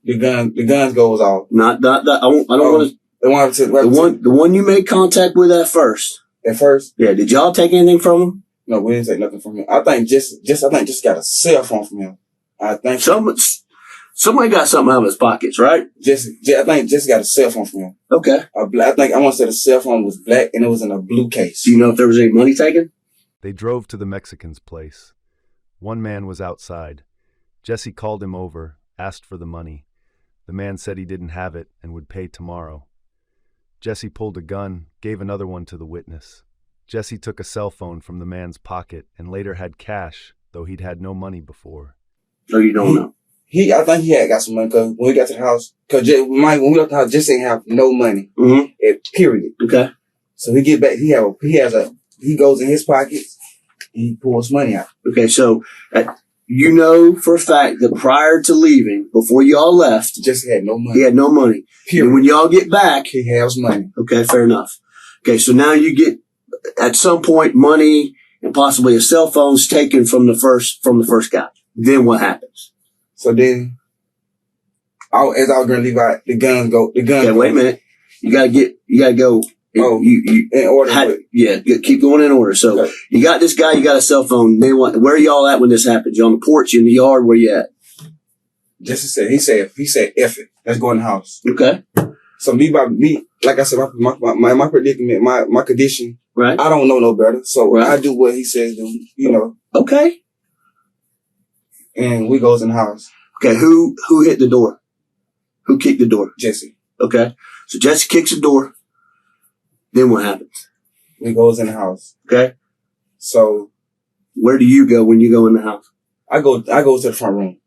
The guns goes off. Not that. I don't want to. The one you made contact with at first. At first? Yeah. Did y'all take anything from him? No, we didn't take nothing from him. I think just got a cell phone from him. I think somebody got something out of his pockets, right? I think just got a cell phone from him. Okay. I want to say the cell phone was black and it was in a blue case. Do you know if there was any money taken? They drove to the Mexican's place. One man was outside. Jesse called him over, asked for the money. The man said he didn't have it and would pay tomorrow. Jesse pulled a gun, gave another one to the witness. Jesse took a cell phone from the man's pocket and later had cash, though he'd had no money before. So you don't know? I think he had got some money because when we got to the house, when we left the house, Jesse didn't have no money. Mm-hmm. Period. Okay. So he get back, he goes in his pockets and he pulls money out. Okay, so you know for a fact that prior to leaving, before y'all left, Jesse had no money. he had no money. Period. And when y'all get back, he has money. Okay, fair enough. Okay, so now you get at some point money and possibly a cell phone's taken from the first guy. Then what happens? So then, as I was gonna leave out, the guns go. Okay, wait a minute. You gotta go. Oh, you in order. Keep going in order. So okay. You got this guy, you got a cell phone. Then what? Where are y'all at when this happens? You on the porch, in the yard? Where you at? Jesse said, he said, F it. Let's go in the house. Okay. So me, like I said, my predicament, my condition, right? I don't know no better. So right. I do what he says do, you know. Okay. And we goes in the house. Okay. Who hit the door? Who kicked the door? Jesse. Okay. So Jesse kicks the door. Then what happens? We goes in the house. Okay. So where do you go when you go in the house? I go to the front room.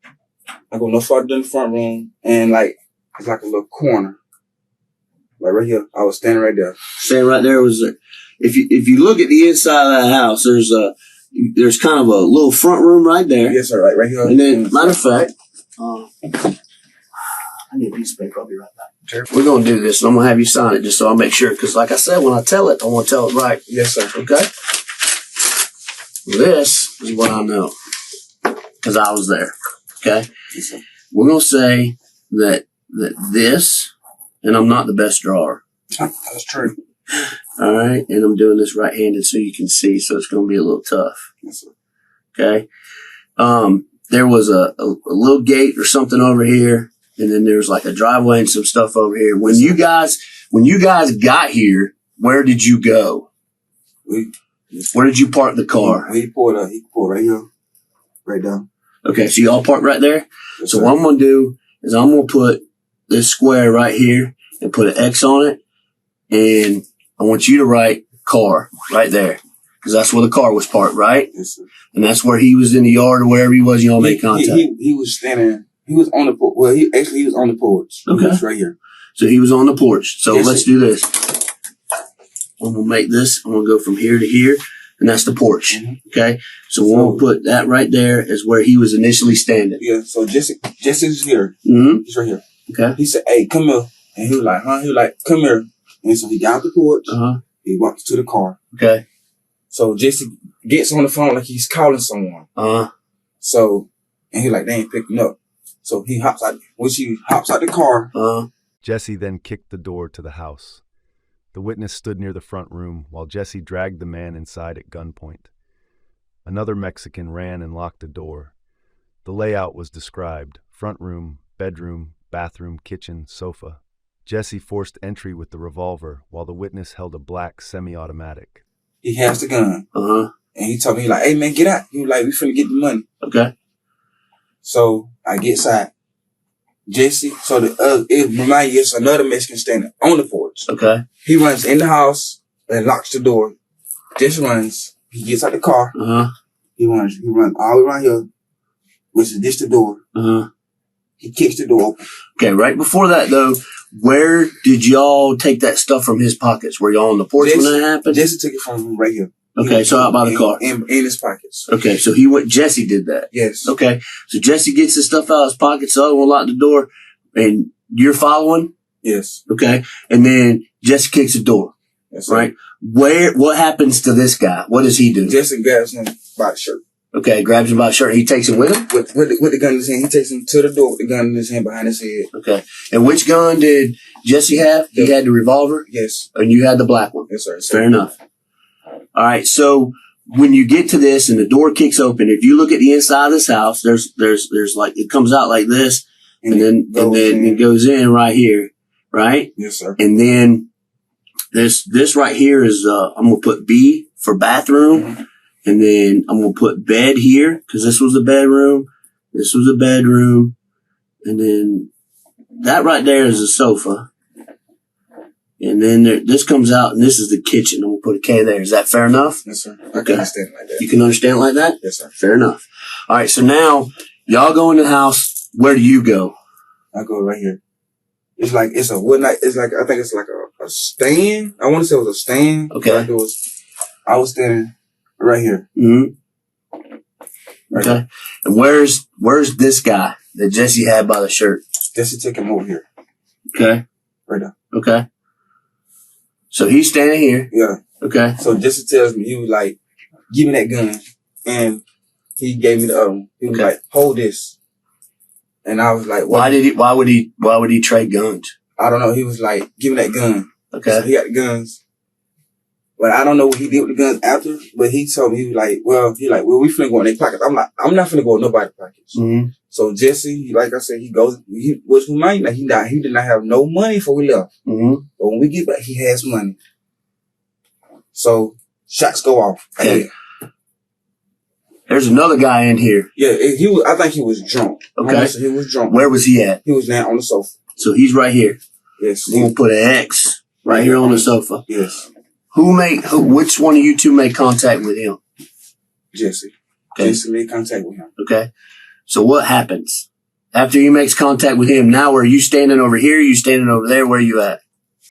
I go no farther than the front room, and it's like a little corner. Like right here. I was standing right there. Standing right there was if you look at the inside of that house, there's kind of a little front room right there. Yes, sir. Right here. And then, matter of fact, I need a piece of paper. I'll be right back. We're going to do this, and I'm going to have you sign it just so I make sure. Because like I said, when I tell it, I want to tell it right. Yes, sir. Okay? This is what I know. Because I was there. Okay? Yes, sir. We're going to say that this, and I'm not the best drawer. That's true. All right? And I'm doing this right-handed so you can see, so it's going to be a little tough. Yes, sir. Okay? There was a little gate or something over here. And then there's like a driveway and some stuff over here. When you guys got here, where did you go? Where did you park the car? He pulled right here, right down. Okay, so y'all park right there. Yes, so sir. what I'm gonna do is I'm gonna put this square right here and put an X on it, and I want you to write car right there because that's where the car was parked, right? Yes, sir. And that's where he was in the yard or wherever he was. Y'all made contact. He was standing. He was on the porch. Well, he was on the porch. Okay. He was right here. So he was on the porch. So Yes, let's sir. do this. I'm going to make this. I'm going to go from here to here, and that's the porch. Mm-hmm. Okay? So we'll put that right there as where he was initially standing. Yeah, so Jesse's here. Mm-hmm. He's right here. Okay. He said, hey, come here. And he was like, huh? He was like, come here. And so he got out the porch. Uh-huh. He walks to the car. Okay. So Jesse gets on the phone like he's calling someone. Uh-huh. So, and he like, they ain't picking up. So he hops out the car. Uh-huh. Jesse then kicked the door to the house. The witness stood near the front room while Jesse dragged the man inside at gunpoint. Another Mexican ran and locked the door. The layout was described: front room, bedroom, bathroom, kitchen, sofa. Jesse forced entry with the revolver while the witness held a black semi-automatic. He has the gun. Uh-huh. And he told me, he like, hey man, get out. He was like, we finna get the money. Okay. So I get inside. Jesse. So it reminds you it's another Mexican standing on the porch. Okay. He runs in the house and locks the door. Jesse runs. He gets out the car. He runs all the way around here, which is this the door. He kicks the door open. Okay, right before that though, where did y'all take that stuff from his pockets? Were y'all on the porch when that happened? Jesse took it from him right here. Okay, so out by the car. In his pockets. Okay, so Jesse did that. Yes. Okay, so Jesse gets his stuff out of his pockets, so I won't lock the door, and you're following? Yes. Okay, and then Jesse kicks the door. Yes, right? What happens to this guy? What does he do? Jesse grabs him by the shirt. Okay, grabs him by the shirt. He takes him with him? With the gun in his hand. He takes him to the door with the gun in his hand behind his head. Okay. And which gun did Jesse have? He had the revolver? Yes. And you had the black one? Yes, sir. Fair enough. All right, so when you get to this and the door kicks open, if you look at the inside of this house, there's like, it comes out like this, and then it goes in right here, right? Yes, sir. And then this right here is, I'm going to put B for bathroom. And then I'm going to put bed here because this was the bedroom. This was a bedroom. And then that right there is a sofa. And then this comes out and this is the kitchen. I'm going to put a K there. Is that fair enough? Yes, sir. I can understand it like that. You can understand it like that? Yes, sir. Fair enough. All right. So now y'all go in the house. Where do you go? I go right here. It's a wood night. It's like, I think it's like a stand. I want to say it was a stand. Okay. Like I was standing right here. Mm-hmm. Right okay. here. And where's this guy that Jesse had by the shirt? Jesse took him over here. Okay. Right now. Okay. So he's standing here. Yeah. Okay. So Jesse tells me, he was like, give me that gun. And he gave me the other one. He was like, hold this. And I was like, what? Why would he trade guns? I don't know. He was like, give me that gun. Okay. So he got the guns. But I don't know what he did with the guns after, but he told me, he was like, well, we finna go in their pockets. I'm not finna go in nobody's pockets. Mm-hmm. So Jesse, like I said, he was mine. Like he did not have no money before we left. Mm-hmm. But when we get back, he has money. So shots go off. Okay. There's another guy in here. Yeah, I think he was drunk. Okay. He was drunk. Where was he at? He was down on the sofa. So he's right here. Yes. We're gonna put an X right here on the sofa. Yes. Which one of you two made contact with him? Jesse. Okay. Jesse made contact with him. Okay. So what happens? After he makes contact with him, now are you standing over here? Are you standing over there? Where are you at?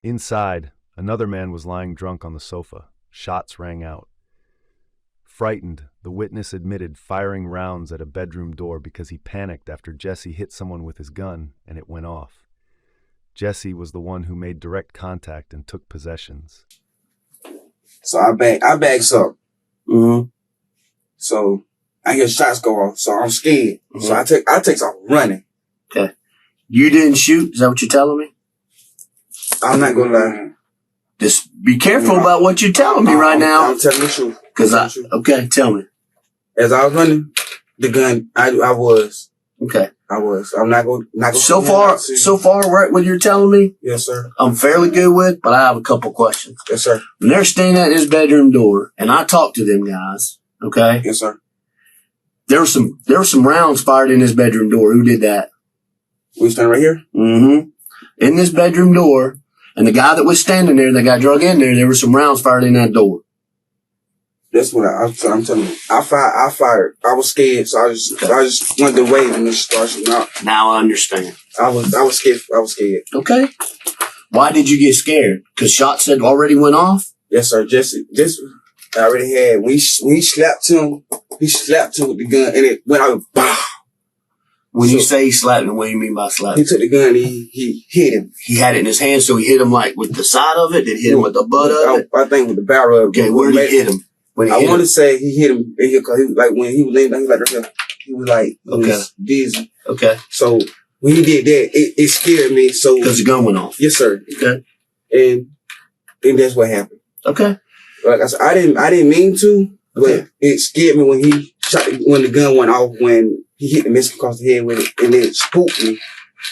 Inside, another man was lying drunk on the sofa. Shots rang out. Frightened, the witness admitted firing rounds at a bedroom door because he panicked after Jesse hit someone with his gun and it went off. Jesse was the one who made direct contact and took possessions. So I bags up. Mm-hmm. So I hear shots go off. So I'm scared. Mm-hmm. So I take off running. Okay. You didn't shoot? Is that what you're telling me? I'm not gonna lie. Just be careful about what you're telling me right now. I'm telling the truth. Okay, tell me. As I was running, the gun, I was. Okay. I was. I'm not going to. So far, right, what you're telling me? Yes, sir. I'm fairly good with, but I have a couple questions. Yes, sir. When they're standing at this bedroom door, and I talked to them guys, okay? Yes, sir. There were some rounds fired in this bedroom door. Who did that? We standing right here? Mm-hmm. In this bedroom door, and the guy that was standing there, that got drug in there were some rounds fired in that door. That's what I'm telling you. I fired. I was scared, so I just went the way and just started shooting out. Now I understand. I was scared. I was scared. Okay. Why did you get scared? Because shots had already went off? Yes, sir. Jesse, I already had. When he slapped him, with the gun, and it went out. Bah! When you say he slapped him, what do you mean by slapping? He took the gun and he hit him. He had it in his hand, so he hit him like with the side of it? Did he hit him with the butt of it? I think with the barrel of it. Okay, where did he hit him? I want to say he hit him because he was like, when he was laying down, he was dizzy. Okay. So when he did that, it scared me. So because the gun went off. Yes, sir. Okay. And that's what happened. Okay. Like I said, I didn't mean to, but it scared me when he when the gun went off, when he hit the Mexican across the head with it, and it spooked me.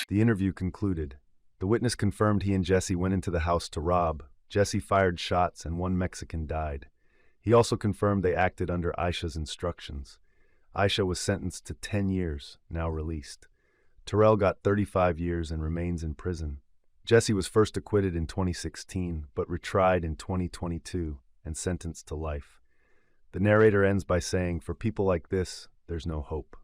The interview concluded. The witness confirmed he and Jesse went into the house to rob. Jesse fired shots and one Mexican died. He also confirmed they acted under Iesha's instructions. Iesha was sentenced to 10 years, now released. Terrell got 35 years and remains in prison. Jesse was first acquitted in 2016, but retried in 2022 and sentenced to life. The narrator ends by saying, "For people like this, there's no hope."